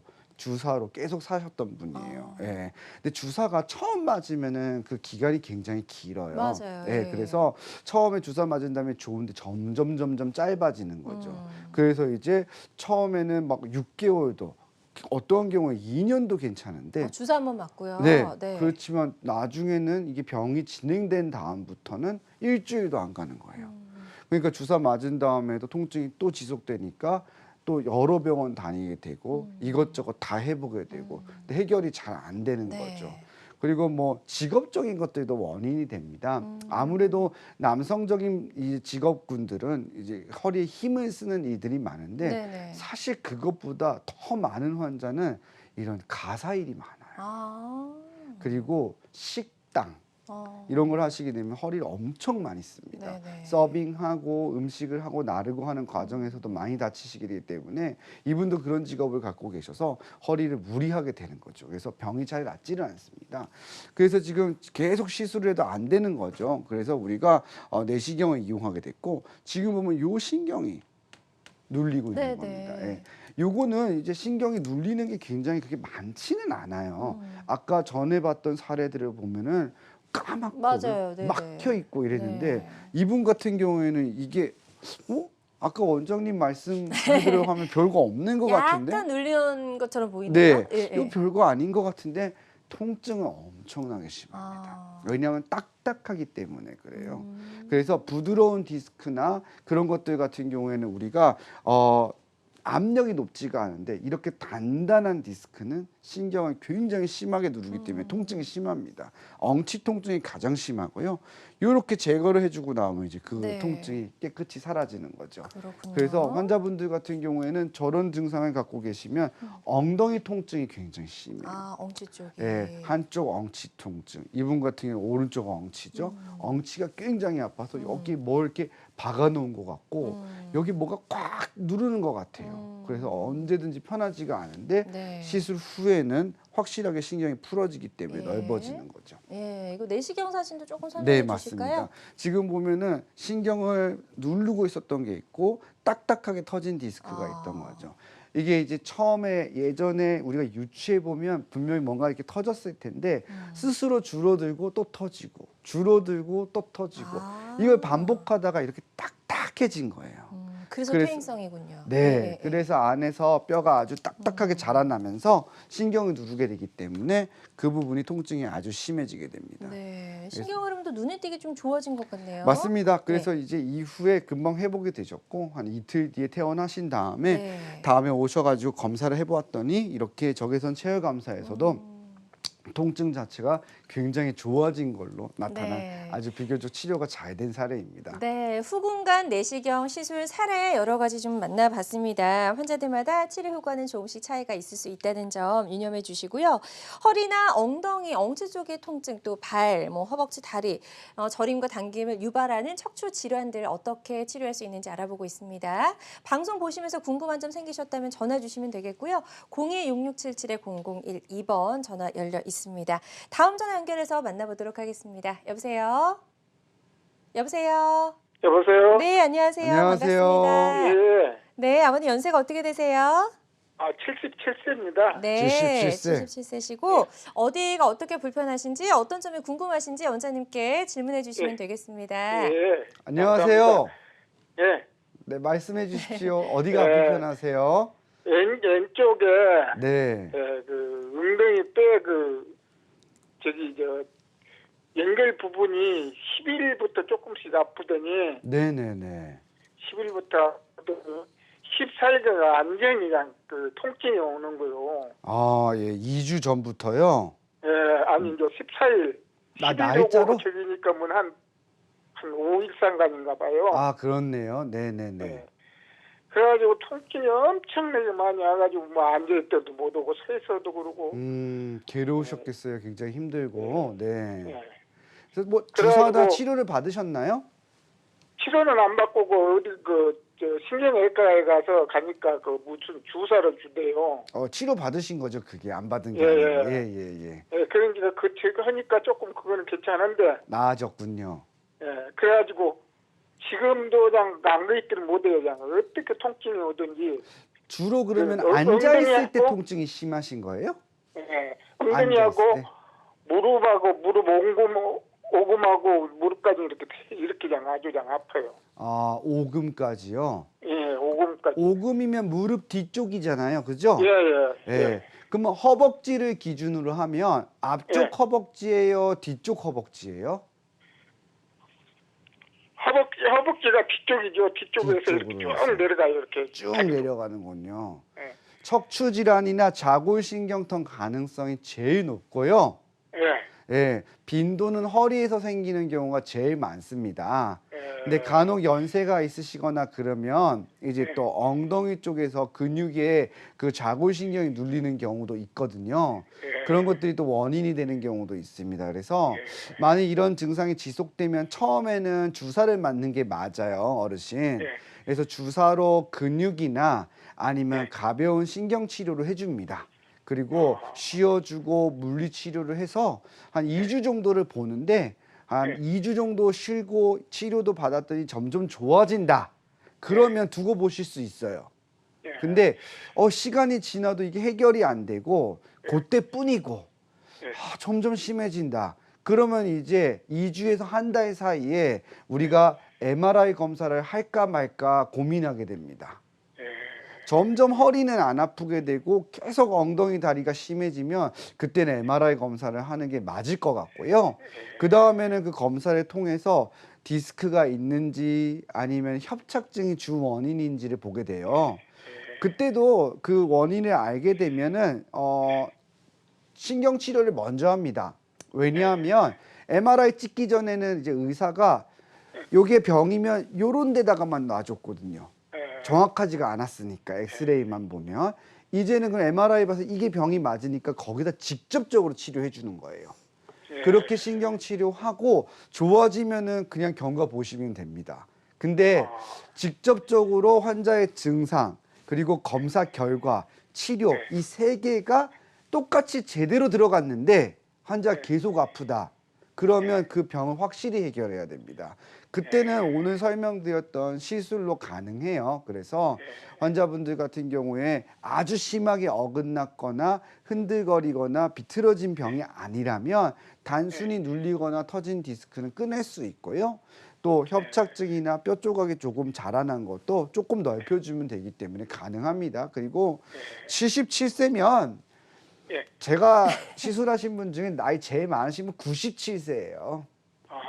계속 사셨던 분이에요. 예. 근데 주사가 처음 맞으면은 그 기간이 굉장히 길어요. 맞아요. 예. 예. 그래서 처음에 주사 맞은 다음에 좋은데 점점 짧아지는 거죠. 그래서 이제 처음에는 막 6개월도 어떤 경우에 2년도 괜찮은데 주사 한번 맞고요. 네, 그렇지만 나중에는 이게 병이 진행된 다음부터는 일주일도 안 가는 거예요. 그러니까 주사 맞은 다음에도 통증이 또 지속되니까 또 여러 병원 다니게 되고 이것저것 다 해보게 되고 근데 해결이 잘 안 되는 네. 거죠. 그리고 뭐 직업적인 것들도 원인이 됩니다. 아무래도 남성적인 이 직업군들은 이제 허리에 힘을 쓰는 일들이 많은데 네네. 사실 그것보다 더 많은 환자는 이런 가사일이 많아요. 아. 그리고 식당 이런 걸 하시게 되면 허리를 엄청 많이 씁니다. 네네. 서빙하고 음식을 하고 나르고 하는 과정에서도 많이 다치시게 되기 때문에 이분도 그런 직업을 갖고 계셔서 허리를 무리하게 되는 거죠. 그래서 병이 잘 낫지를 않습니다. 그래서 지금 계속 시술을 해도 안 되는 거죠. 그래서 우리가 내시경을 이용하게 됐고 지금 보면 요 신경이 눌리고 있는 네네. 겁니다. 예. 요거는 이제 신경이 눌리는 게 굉장히 그렇게 많지는 않아요. 아까 전에 봤던 사례들을 보면은 까맣고 맞아요. 네네. 막혀 있고 이랬는데 네. 이분 같은 경우에는 이게 아까 원장님 말씀대로 하면 별거 없는 것 같은데 약간 눌리는 것처럼 보이네요. 네, 예, 예. 이거 별거 아닌 것 같은데 통증은 엄청나게 심합니다. 왜냐하면 딱딱하기 때문에 그래요. 그래서 부드러운 디스크나 그런 것들 같은 경우에는 우리가 압력이 높지가 않은데 이렇게 단단한 디스크는 신경을 굉장히 심하게 누르기 때문에 통증이 심합니다. 엉치 통증이 가장 심하고요. 이렇게 제거를 해주고 나오면 이제 그 네. 통증이 깨끗이 사라지는 거죠. 그렇군요. 그래서 환자분들 같은 경우에는 저런 증상을 갖고 계시면 엉덩이 통증이 굉장히 심해요. 엉치 쪽이. 예, 한쪽 엉치 통증. 이분 같은 경우 오른쪽 엉치죠. 엉치가 굉장히 아파서 여기 뭘 이렇게 박아놓은 것 같고 여기 뭐가 꽉 누르는 것 같아요. 그래서 언제든지 편하지가 않은데 네. 시술 후에는 확실하게 신경이 풀어지기 때문에 예. 넓어지는 거죠. 예, 이거 내시경 사진도 조금 네, 설명해 주실까요? 맞습니다. 지금 보면은 신경을 누르고 있었던 게 있고 딱딱하게 터진 디스크가 있던 거죠. 이게 이제 처음에 예전에 우리가 유추해 보면 분명히 뭔가 이렇게 터졌을 텐데 스스로 줄어들고 또 터지고 줄어들고 또 터지고 이걸 반복하다가 이렇게 딱딱해진 거예요. 그래서 그래서- 퇴행성이군요. 네, 예, 예. 그래서 안에서 뼈가 아주 딱딱하게 자라나면서 신경을 누르게 되기 때문에 그 부분이 통증이 아주 심해지게 됩니다. 네, 신경 흐름도 눈에 띄게 좀 좋아진 것 같네요. 맞습니다. 그래서 이제 이후에 금방 회복이 되셨고 한 이틀 뒤에 퇴원하신 다음에 네. 다음에 오셔가지고 검사를 해보았더니 이렇게 적외선 체열 감사에서도 통증 자체가 굉장히 좋아진 걸로 나타난 네. 아주 비교적 치료가 잘 된 사례입니다. 네, 후군간 내시경 시술 사례 여러 가지 좀 만나봤습니다. 환자들마다 치료 효과는 조금씩 차이가 있을 수 있다는 점 유념해 주시고요. 허리나 엉덩이, 엉치 쪽의 통증, 또 발, 허벅지, 다리, 저림과 당김을 유발하는 척추 질환들 어떻게 치료할 수 있는지 알아보고 있습니다. 방송 보시면서 궁금한 점 생기셨다면 전화 주시면 되겠고요. 026677-0012번 전화 열려 있습니다. 다음 전화 연결해서 만나보도록 하겠습니다. 여보세요? 여보세요? 여보세요? 네, 안녕하세요. 안녕하세요. 반갑습니다. 예. 네, 아버님 연세가 어떻게 되세요? 77세입니다. 네, 77세. 77세시고 어디가 어떻게 불편하신지 어떤 점이 궁금하신지 원장님께 질문해 주시면 예. 되겠습니다. 예. 안녕하세요. 예. 네, 말씀해 주십시오. 어디가 예. 불편하세요? 왼쪽에 네. 그 엉덩이 뼈 연결 부분이 10일부터 조금씩 아프더니 네네네. 10일부터 아프더니 14일간 완전히 그 통증이 오는 거요. 아, 예. 2주 전부터요. 예, 아니 이제 14일. 날짜로? 저기니까 뭐한 한 5일상간인가 봐요. 아, 그렇네요. 네네네. 네. 그래가지고 통증이 엄청나게 많이 와가지고 뭐 앉아있어도 못 오고 서 있어도 그러고. 괴로우셨겠어요. 굉장히 힘들고. 네. 네. 그래서 뭐 그래가지고- 주사나 치료를 받으셨나요? 치료는 안 받고 그 어디 저 신경외과에 가서 가니까 그 무슨 주사를 주대요. 치료 받으신 거죠, 그게 안 받은 게 예, 아니고. 예. 예. 예, 그러니까 그 제가 하니까 조금 그거는 괜찮은데, 나아졌군요. 예, 그래가지고 지금도 그냥 안그있들을 못해요. 그냥 어떻게 통증이 오든지. 주로 그러면 그 앉아 있을 때 엉덩이하고- 통증이 심하신 거예요? 예, 앉아 엉덩이하고 있을 때? 무릎하고 무릎 오금하고 무릎까지 이렇게 그냥 아주 그냥 아파요. 아, 오금까지요. 예, 오금까지. 오금이면 무릎 뒤쪽이잖아요, 그죠? 예. 예. 그러면 허벅지를 기준으로 하면 앞쪽 예. 허벅지예요, 뒤쪽 허벅지예요? 허벅지가 뒤쪽이죠. 뒤쪽에서 이렇게 뒤쪽으로 쭉 내려가요. 이렇게 쭉 내려가는군요. 예. 척추 질환이나 자골신경통 가능성이 제일 높고요. 예. 예, 빈도는 허리에서 생기는 경우가 제일 많습니다. 예. 근데 간혹 연세가 있으시거나 그러면 이제 네. 또 엉덩이 쪽에서 근육에 그 자골신경이 눌리는 경우도 있거든요. 예. 그런 것들이 또 원인이 되는 경우도 있습니다. 그래서 예. 만약 이런 증상이 지속되면 처음에는 주사를 맞는 게 맞아요, 어르신. 예. 그래서 주사로 근육이나 아니면 네. 가벼운 신경 치료를 해줍니다. 그리고 쉬어주고 물리 치료를 해서 한 2주 정도를 보는데 한 네. 2주 정도 쉬고 치료도 받았더니 점점 좋아진다. 그러면 두고 보실 수 있어요. 예. 근데 시간이 지나도 이게 해결이 안 되고 그때뿐이고 예. 점점 심해진다. 그러면 이제 2주에서 한 달 사이에 우리가 MRI 검사를 할까 말까 고민하게 됩니다. 예. 점점 허리는 안 아프게 되고 계속 엉덩이 다리가 심해지면 그때는 MRI 검사를 하는 게 맞을 것 같고요. 그 다음에는 그 검사를 통해서 디스크가 있는지 아니면 협착증이 주 원인인지를 보게 돼요. 그때도 그 원인을 알게 되면은 신경 치료를 먼저 합니다. 왜냐하면 MRI 찍기 전에는 이제 의사가 요게 병이면 요런 데다가만 놔줬거든요. 정확하지가 않았으니까 엑스레이만 보면 이제는 그 MRI 봐서 이게 병이 맞으니까 거기다 직접적으로 치료해 주는 거예요. 그렇게 신경 치료하고 좋아지면은 그냥 경과 보시면 됩니다. 근데 직접적으로 환자의 증상 그리고 검사 결과 치료 이 세 개가 똑같이 제대로 들어갔는데 환자 계속 아프다. 그러면 그 병을 확실히 해결해야 됩니다. 그때는 오늘 설명드렸던 시술로 가능해요. 그래서 환자분들 같은 경우에 아주 심하게 어긋났거나 흔들거리거나 비틀어진 병이 아니라면 단순히 눌리거나 터진 디스크는 끊을 수 있고요. 또 협착증이나 뼈 조각이 조금 자라난 것도 조금 넓혀주면 되기 때문에 가능합니다. 그리고 77세면 제가 시술하신 분 중에 나이 제일 많으신 분 97세예요.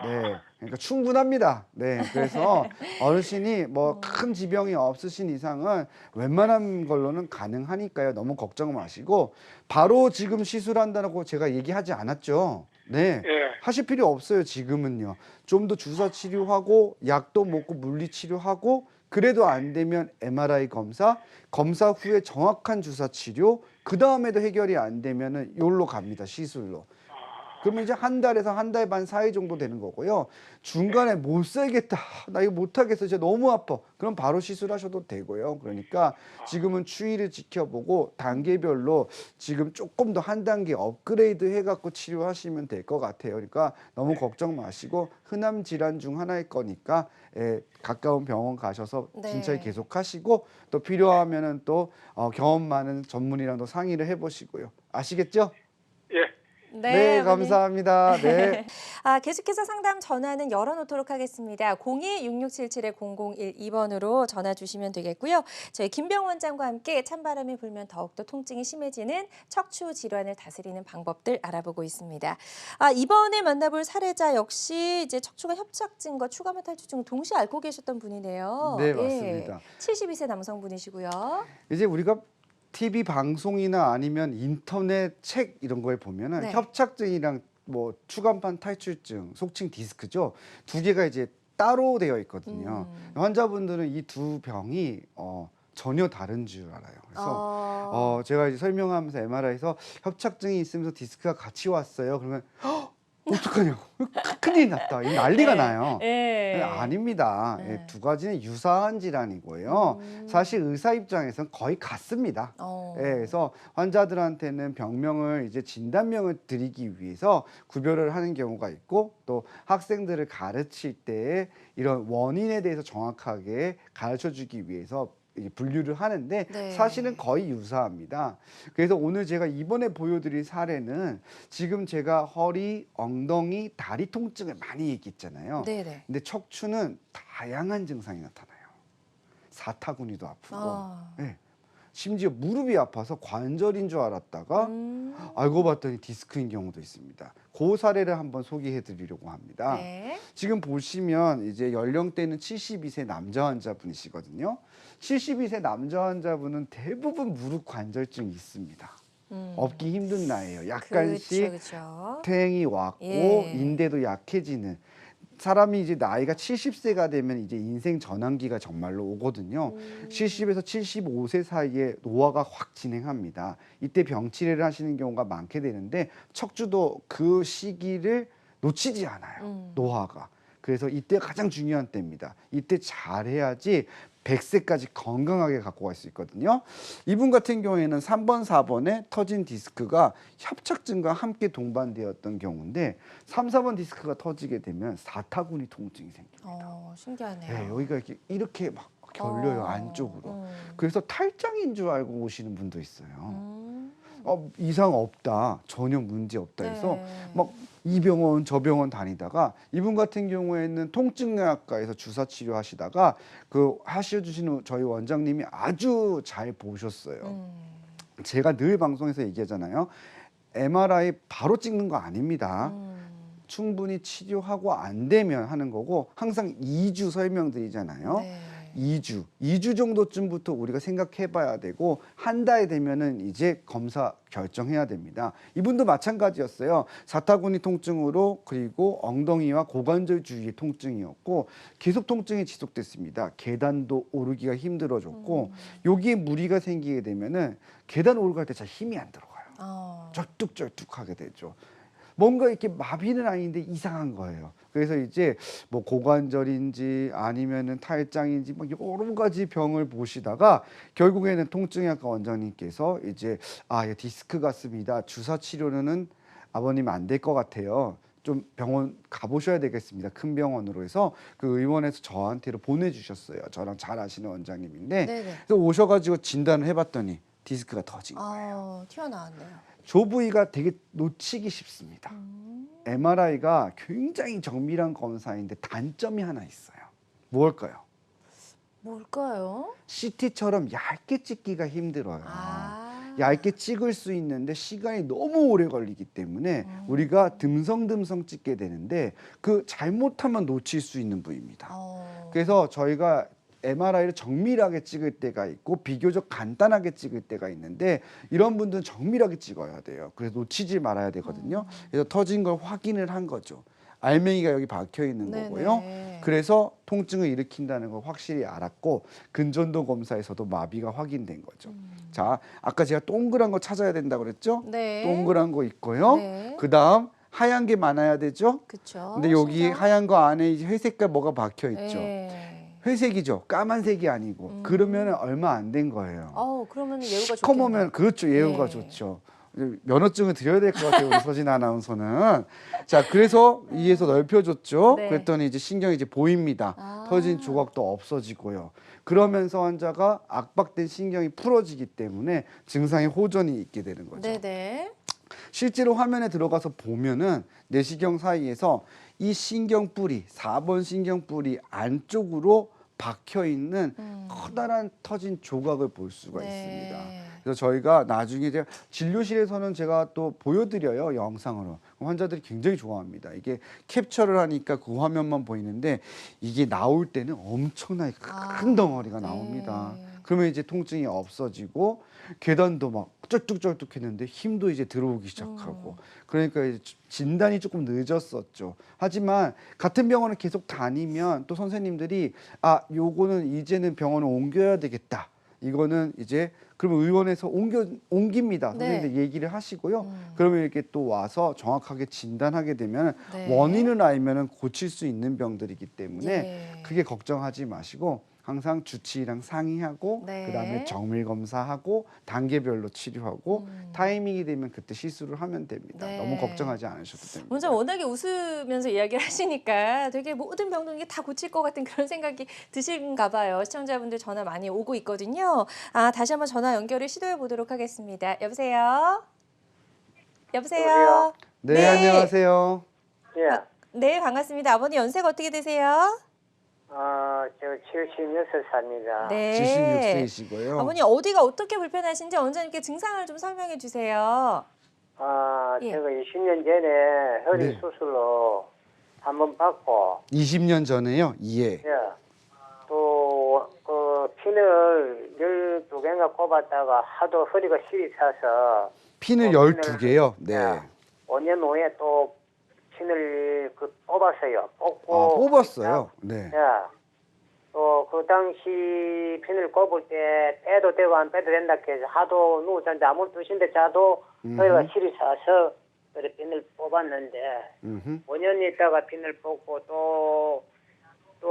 네, 그러니까 충분합니다. 네, 그래서 어르신이 뭐 큰 지병이 없으신 이상은 웬만한 걸로는 가능하니까요. 너무 걱정 마시고 바로 지금 시술한다고 제가 얘기하지 않았죠. 네, 예. 하실 필요 없어요. 지금은요. 좀 더 주사 치료하고 약도 먹고 물리 치료하고 그래도 안 되면 MRI 검사 후에 정확한 주사 치료, 그 다음에도 해결이 안 되면은 요로 갑니다. 시술로. 그러면 이제 한 달에서 한 달 반 사이 정도 되는 거고요. 중간에 못 살겠다. 나 이거 못 하겠어. 진짜 너무 아파. 그럼 바로 시술하셔도 되고요. 그러니까 지금은 추이를 지켜보고 단계별로 지금 조금 더 한 단계 업그레이드 해갖고 치료하시면 될 것 같아요. 그러니까 너무 걱정 마시고 흔한 질환 중 하나일 거니까 가까운 병원 가셔서 네. 진찰 계속하시고 또 필요하면은 또 경험 많은 전문의랑도 상의를 해보시고요. 아시겠죠? 예. 네, 어머니. 감사합니다. 네. 계속해서 상담 전화는 열어놓도록 하겠습니다. 02-6677-0012번으로 전화 주시면 되겠고요. 저희 김병 원장과 함께 찬바람이 불면 더욱더 통증이 심해지는 척추 질환을 다스리는 방법들 알아보고 있습니다. 이번에 만나볼 사례자 역시 이제 척추관 협착증과 추가만 탈출증 동시에 앓고 계셨던 분이네요. 네, 맞습니다. 72세 남성분이시고요. 이제 우리가 TV 방송이나 아니면 인터넷 책 이런 거에 보면은 네. 협착증이랑 뭐 추간판 탈출증, 속칭 디스크죠. 두 개가 이제 따로 되어 있거든요. 환자분들은 이 두 병이 전혀 다른 줄 알아요. 그래서 제가 이제 설명하면서 MRI에서 협착증이 있으면서 디스크가 같이 왔어요. 그러면 어떡하냐고. 큰일 났다. 이 난리가 나요. 예. 아닙니다. 네. 두 가지는 유사한 질환이고요. 사실 의사 입장에서는 거의 같습니다. 예, 그래서 환자들한테는 병명을 이제 진단명을 드리기 위해서 구별을 하는 경우가 있고 또 학생들을 가르칠 때 이런 원인에 대해서 정확하게 가르쳐 주기 위해서 이제 분류를 하는데 네. 사실은 거의 유사합니다. 그래서 오늘 제가 이번에 보여드릴 사례는 지금 제가 허리, 엉덩이, 다리 통증을 많이 얘기했잖아요. 네네. 근데 척추는 다양한 증상이 나타나요. 사타구니도 아프고 네. 심지어 무릎이 아파서 관절인 줄 알았다가 알고 봤더니 디스크인 경우도 있습니다. 그 사례를 한번 소개해 드리려고 합니다. 네. 지금 보시면 이제 연령대는 72세 남자 환자분이시거든요. 72세 남자 환자분은 대부분 무릎 관절증이 있습니다. 업기 힘든 나이에요. 약간씩 그쵸. 퇴행이 왔고 예. 인대도 약해지는 사람이 이제 나이가 70세가 되면 이제 인생 전환기가 정말로 오거든요. 70에서 75세 사이에 노화가 확 진행합니다. 이때 병치레를 하시는 경우가 많게 되는데 척추도 그 시기를 놓치지 않아요. 노화가. 그래서 이때가 가장 중요한 때입니다. 이때 잘해야지 100세까지 건강하게 갖고 갈 수 있거든요. 이분 같은 경우에는 3번, 4번에 터진 디스크가 협착증과 함께 동반되었던 경우인데 3, 4번 디스크가 터지게 되면 사타구니 통증이 생깁니다. 신기하네요. 네, 여기가 이렇게 막 결려요, 안쪽으로. 그래서 탈장인 줄 알고 오시는 분도 있어요. 이상 없다, 전혀 문제 없다 해서 막 이 병원 저 병원 다니다가 이분 같은 경우에는 통증의학과에서 주사 치료하시다가 그 하셔주시는 저희 원장님이 아주 잘 보셨어요. 제가 늘 방송에서 얘기하잖아요. MRI 바로 찍는 거 아닙니다. 충분히 치료하고 안 되면 하는 거고 항상 2주 설명드리잖아요. 네. 2주 정도쯤부터 우리가 생각해 봐야 되고 한 달 되면은 이제 검사 결정해야 됩니다. 이분도 마찬가지였어요. 사타구니 통증으로 그리고 엉덩이와 고관절 주위의 통증이었고 계속 통증이 지속됐습니다. 계단도 오르기가 힘들어졌고 여기에 무리가 생기게 되면은 계단 오르갈 때 잘 힘이 안 들어가요. 쩔뚝쩔뚝하게 되죠. 뭔가 이렇게 마비는 아닌데 이상한 거예요. 그래서 이제 뭐 고관절인지 아니면은 탈장인지 막 여러 가지 병을 보시다가 결국에는 통증의학과 원장님께서 이제 예, 디스크 같습니다. 주사 치료는 아버님 안 될 것 같아요. 좀 병원 가보셔야 되겠습니다. 큰 병원으로 해서 그 의원에서 저한테로 보내주셨어요. 저랑 잘 아시는 원장님인데 네네. 그래서 오셔가지고 진단을 해봤더니 디스크가 터진 거예요. 튀어나왔네요. 조 부위가 되게 놓치기 쉽습니다. MRI가 굉장히 정밀한 검사인데 단점이 하나 있어요. 뭘까요? 뭘까요? CT처럼 얇게 찍기가 힘들어요. 얇게 찍을 수 있는데 시간이 너무 오래 걸리기 때문에 우리가 듬성듬성 찍게 되는데 그 잘못하면 놓칠 수 있는 부위입니다. 그래서 저희가 MRI를 정밀하게 찍을 때가 있고 비교적 간단하게 찍을 때가 있는데 이런 분들은 정밀하게 찍어야 돼요. 그래서 놓치지 말아야 되거든요. 그래서 터진 걸 확인을 한 거죠. 알맹이가 여기 박혀 있는 거고요. 그래서 통증을 일으킨다는 걸 확실히 알았고 근전도 검사에서도 마비가 확인된 거죠. 자, 아까 제가 동그란 거 찾아야 된다고 그랬죠? 네. 동그란 거 있고요. 네. 그다음 하얀 게 많아야 되죠? 그쵸. 근데 여기 심장. 하얀 거 안에 이제 회색깔 뭐가 박혀 있죠? 네. 회색이죠. 까만색이 아니고. 그러면 얼마 안 된 거예요. 그러면 예후가 시커머면 그렇죠. 예후가 네. 좋죠. 면허증을 드려야 될 것 같아요. 우리 서진 아나운서는. 자, 그래서 이에서 넓혀줬죠. 네. 그랬더니 이제 신경이 이제 보입니다. 터진 조각도 없어지고요. 그러면서 환자가 압박된 신경이 풀어지기 때문에 증상의 호전이 있게 되는 거죠. 네네. 실제로 화면에 들어가서 보면은 내시경 사이에서 이 신경 뿌리, 4번 신경 뿌리 안쪽으로 박혀 있는 커다란 터진 조각을 볼 수가 있습니다. 그래서 저희가 나중에 제가 진료실에서는 제가 또 보여드려요, 영상으로. 환자들이 굉장히 좋아합니다. 이게 캡처를 하니까 그 화면만 보이는데 이게 나올 때는 엄청나게 큰 덩어리가 나옵니다. 그러면 이제 통증이 없어지고 계단도 막 쩔뚝쩔뚝했는데 힘도 이제 들어오기 시작하고 그러니까 이제 진단이 조금 늦었었죠. 하지만 같은 병원을 계속 다니면 또 선생님들이 아 요거는 이제는 병원을 옮겨야 되겠다. 이거는 이제 그러면 의원에서 옮깁니다. 네. 선생님들 얘기를 하시고요. 그러면 이렇게 또 와서 정확하게 진단하게 되면 네. 원인을 알면은 고칠 수 있는 병들이기 때문에 예. 크게 걱정하지 마시고 항상 주치의랑 상의하고 네. 그다음에 정밀 검사하고 단계별로 치료하고 타이밍이 되면 그때 시술을 하면 됩니다. 네. 너무 걱정하지 않으셔도 됩니다. 먼저 워낙에 웃으면서 이야기를 하시니까 되게 모든 병동이 다 고칠 것 같은 그런 생각이 드신가 봐요. 시청자분들 전화 많이 오고 있거든요. 아, 다시 한번 전화 연결을 시도해 보도록 하겠습니다. 여보세요? 여보세요? 여보세요? 네, 안녕하세요. 예. 네, 반갑습니다. 아버님 연세가 어떻게 되세요? 저 76살입니다. 네. 76세이시고요. 아버님 어디가 어떻게 불편하신지 원장님께 증상을 좀 설명해 주세요. 예. 제가 20년 전에 허리 네. 수술로 한 번 받고, 20년 전에요. 예. 예. 또, 핀을 12개인가 꼽았다가 하도 허리가 실이 차서, 핀을 핀을 12개요. 네. 예. 5년 후에 또 핀을 뽑았어요. 뽑고. 아, 뽑았어요. 네. 예. 또 그 당시 핀을 꼽을 때 빼도 되고 안 빼도 된다 해서 하도 누웠는데 아무 뜻인데 자도 허리가 실이 차서 그래 핀을 뽑았는데 음흠. 5년 있다가 핀을 뽑고 또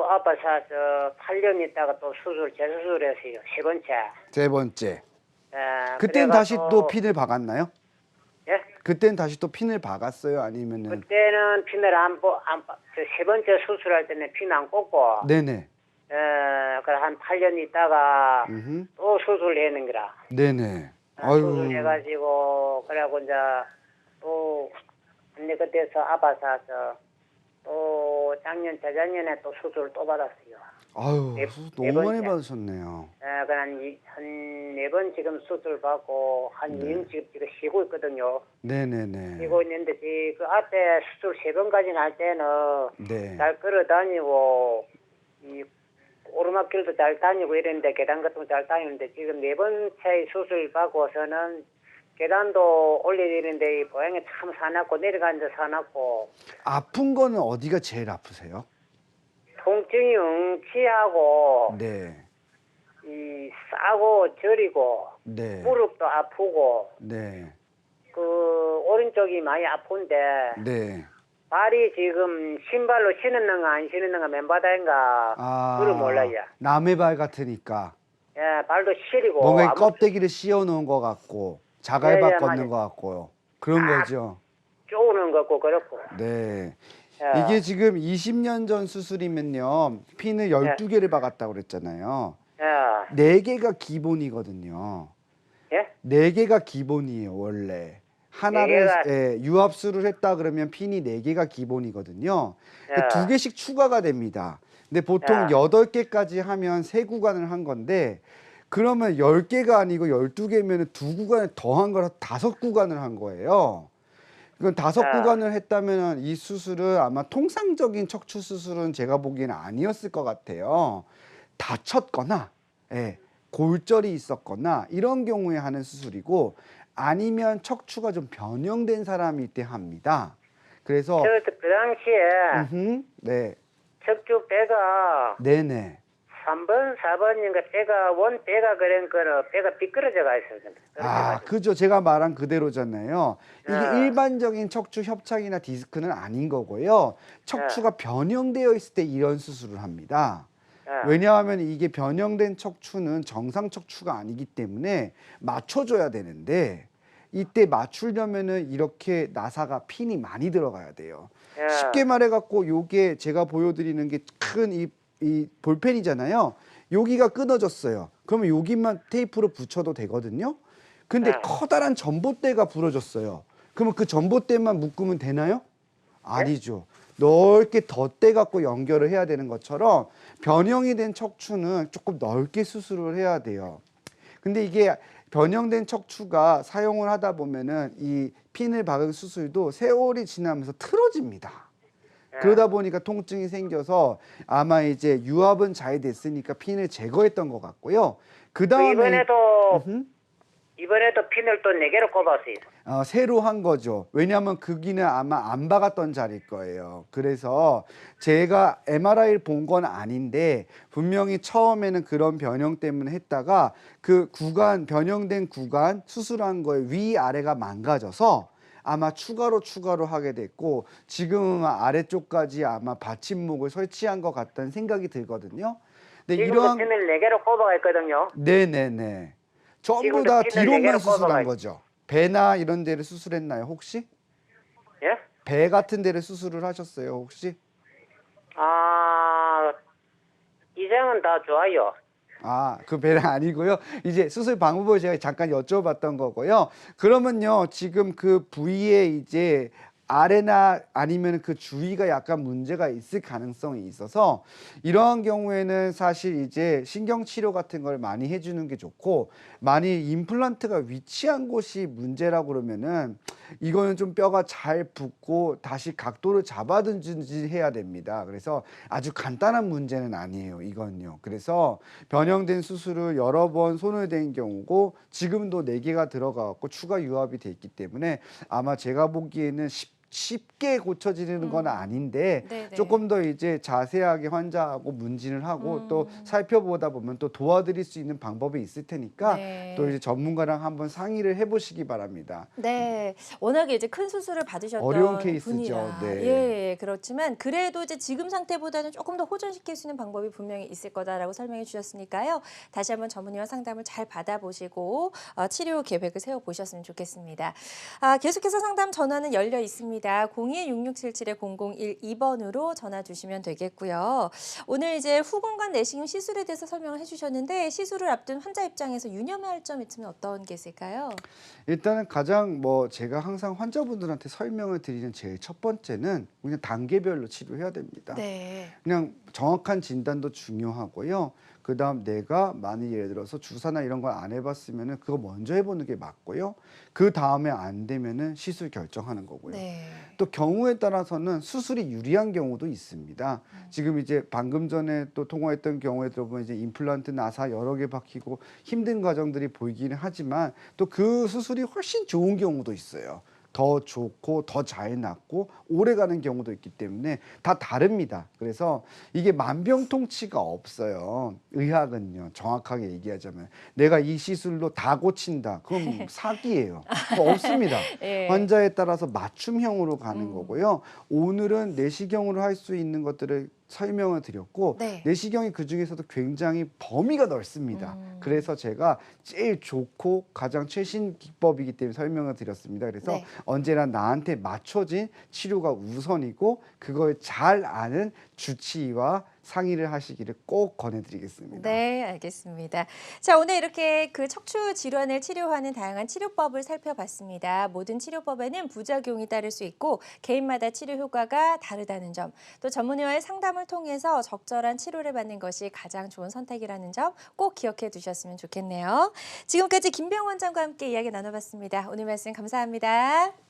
아파 사서 8년 있다가 또 재수술했어요. 세 번째. 세 번째. 예, 그때는 그래가 다시 또 핀을 박았나요? 예? 그때는 다시 또 핀을 박았어요? 아니면은 그때는 핀을 세 번째 수술할 때는 핀 안 꼽고 네네. 그래 한 8년 있다가 음흠. 또 수술하는 거라. 네네. 수술해가지고 그래고 이제 또 언니 그때서 아파서 또 작년 재작년에 또 수술 또 받았어요. 아유, 네 너무 많이 번째. 받으셨네요. 그한 4번 지금 수술 받고 한 2년 지금 쉬고 있거든요. 네네네. 쉬고 있는데 그 앞에 수술 3번까지는 할 때는 네. 잘 걸어 다니고 이 오르막길도 잘 다니고 이랬는데 계단 같은 거 잘 다니는데 지금 4번째 수술 받고서는 계단도 올려지는데 이 모양이 참 사납고 내려가는 데 사납고 아픈 거는 어디가 제일 아프세요? 통증이 응치하고 네. 이 싸고 저리고 네. 무릎도 아프고 네. 그 오른쪽이 많이 아픈데 네. 발이 지금 신발로 신었는가 안 신었는가 맨바닥인가 그걸 몰라요. 남의 발 같으니까 예, 발도 시리고 뭔가 이 껍데기를 씌워 놓은 것 같고 자갈밭 예, 걷는 맞아요. 것 같고요. 그런 거죠. 쪼는 것 같고 그렇고. 네. 예. 이게 지금 20년 전 수술이면요. 핀을 12개를 박았다고 그랬잖아요. 예. 4개가 기본이거든요. 예? 4개가 기본이에요, 원래. 하나를 4개가 유압수를 했다 그러면 핀이 4개가 기본이거든요. 예. 2개씩 추가가 됩니다. 근데 보통 야. 8개까지 하면 3구간을 한 건데 그러면 10개가 아니고 12개면 2구간을 더한 거라 5구간을 한 거예요. 이건 5구간을 했다면 이 수술은 아마 통상적인 척추 수술은 제가 보기에는 아니었을 것 같아요. 다쳤거나 골절이 있었거나 이런 경우에 하는 수술이고 아니면 척추가 좀 변형된 사람일 때 합니다. 그래서 그 당시에 네. 척추 뼈가 네네. 3번, 4번인가 뼈가 그런 거는 뼈가 비끄러져가 있어요. 그죠. 제가 말한 그대로잖아요. 이게 네. 일반적인 척추 협착이나 디스크는 아닌 거고요. 척추가 변형되어 있을 때 이런 수술을 합니다. 왜냐하면 이게 변형된 척추는 정상 척추가 아니기 때문에 맞춰줘야 되는데 이때 맞추려면은 이렇게 나사가 핀이 많이 들어가야 돼요. 쉽게 말해갖고 요게 제가 보여드리는 게 큰 이 볼펜이잖아요. 여기가 끊어졌어요. 그러면 여기만 테이프로 붙여도 되거든요. 근데 커다란 전봇대가 부러졌어요. 그러면 그 전봇대만 묶으면 되나요? 아니죠. 넓게 덧대 갖고 연결을 해야 되는 것처럼 변형이 된 척추는 조금 넓게 수술을 해야 돼요. 근데 이게 변형된 척추가 사용을 하다 보면은 이 핀을 박은 수술도 세월이 지나면서 틀어집니다. 그러다 보니까 통증이 생겨서 아마 이제 유압은 잘 됐으니까 핀을 제거했던 것 같고요. 그 다음에 이번에도 이번에도 핀을 또 4개로 꼽았어요. 새로 한 거죠. 왜냐하면 거기는 아마 안 박았던 자리일 거예요. 그래서 제가 MRI를 본 건 아닌데 분명히 처음에는 그런 변형 때문에 했다가 그 구간, 변형된 구간 수술한 거에 위아래가 망가져서 아마 추가로 하게 됐고 지금은 아래쪽까지 아마 받침목을 설치한 것 같다는 생각이 들거든요. 근데 지금도 이러한 핀을 4개로 꼽아가 있거든요. 네네네. 전부 지금도 다 핀을 뒤로만 4개로 수술한 꼽아가 거죠. 배나 이런 데를 수술했나요, 혹시? 예? 배 같은 데를 수술을 하셨어요, 혹시? 이장은 다 좋아요. 그 배는 아니고요. 이제 수술 방법을 제가 잠깐 여쭤봤던 거고요. 그러면요, 지금 그 부위에 이제 아래나 아니면 그 주위가 약간 문제가 있을 가능성이 있어서 이러한 경우에는 사실 이제 신경 치료 같은 걸 많이 해주는 게 좋고 만약 임플란트가 위치한 곳이 문제라고 그러면은 이거는 좀 뼈가 잘 붙고 다시 각도를 잡아든지 해야 됩니다. 그래서 아주 간단한 문제는 아니에요, 이건요. 그래서 변형된 수술을 여러 번 손을 댄 경우고 지금도 4개가 들어가고 추가 유압이 돼 있기 때문에 아마 제가 보기에는 쉽게 고쳐지는 건 아닌데 네네. 조금 더 이제 자세하게 환자하고 문진을 하고 또 살펴보다 보면 또 도와드릴 수 있는 방법이 있을 테니까 네. 또 이제 전문가랑 한번 상의를 해보시기 바랍니다. 네, 워낙에 이제 큰 수술을 받으셨던 어려운 케이스죠. 분이라 네. 예, 그렇지만 그래도 이제 지금 상태보다는 조금 더 호전시킬 수 있는 방법이 분명히 있을 거다라고 설명해 주셨으니까요. 다시 한번 전문의와 상담을 잘 받아보시고 치료 계획을 세워보셨으면 좋겠습니다. 계속해서 상담 전화는 열려 있습니다. 02-6677-0012번으로 전화 주시면 되겠고요. 오늘 이제 후공간 내시경 시술에 대해서 설명을 해주셨는데 시술을 앞둔 환자 입장에서 유념해야 할 점 있으면 어떤 게 있을까요? 일단은 가장 제가 항상 환자분들한테 설명을 드리는 제일 첫 번째는 그냥 단계별로 치료해야 됩니다. 네. 그냥 정확한 진단도 중요하고요. 그다음 내가 만약 예를 들어서 주사나 이런 걸 안 해봤으면은 그거 먼저 해보는 게 맞고요. 그 다음에 안 되면은 시술 결정하는 거고요. 네. 또 경우에 따라서는 수술이 유리한 경우도 있습니다. 지금 이제 방금 전에 또 통화했던 경우에 들어보면 이제 임플란트 나사 여러 개 박히고 힘든 과정들이 보이기는 하지만 또 그 수술이 훨씬 좋은 경우도 있어요. 더 좋고 더 잘 낫고 오래 가는 경우도 있기 때문에 다 다릅니다. 그래서 이게 만병통치가 없어요. 의학은요. 정확하게 얘기하자면 내가 이 시술로 다 고친다. 그럼 사기예요. 그거 없습니다. 예. 환자에 따라서 맞춤형으로 가는 거고요. 오늘은 내시경으로 할 수 있는 것들을 설명을 드렸고 네. 내시경이 그중에서도 굉장히 범위가 넓습니다. 그래서 제가 제일 좋고 가장 최신 기법이기 때문에 설명을 드렸습니다. 그래서 네. 언제나 나한테 맞춰진 치료가 우선이고 그걸 잘 아는 주치의와 상의를 하시기를 꼭 권해드리겠습니다. 네, 알겠습니다. 자, 오늘 이렇게 그 척추 질환을 치료하는 다양한 치료법을 살펴봤습니다. 모든 치료법에는 부작용이 따를 수 있고 개인마다 치료 효과가 다르다는 점, 또 전문의와의 상담을 통해서 적절한 치료를 받는 것이 가장 좋은 선택이라는 점 꼭 기억해 두셨으면 좋겠네요. 지금까지 김병원 원장과 함께 이야기 나눠봤습니다. 오늘 말씀 감사합니다.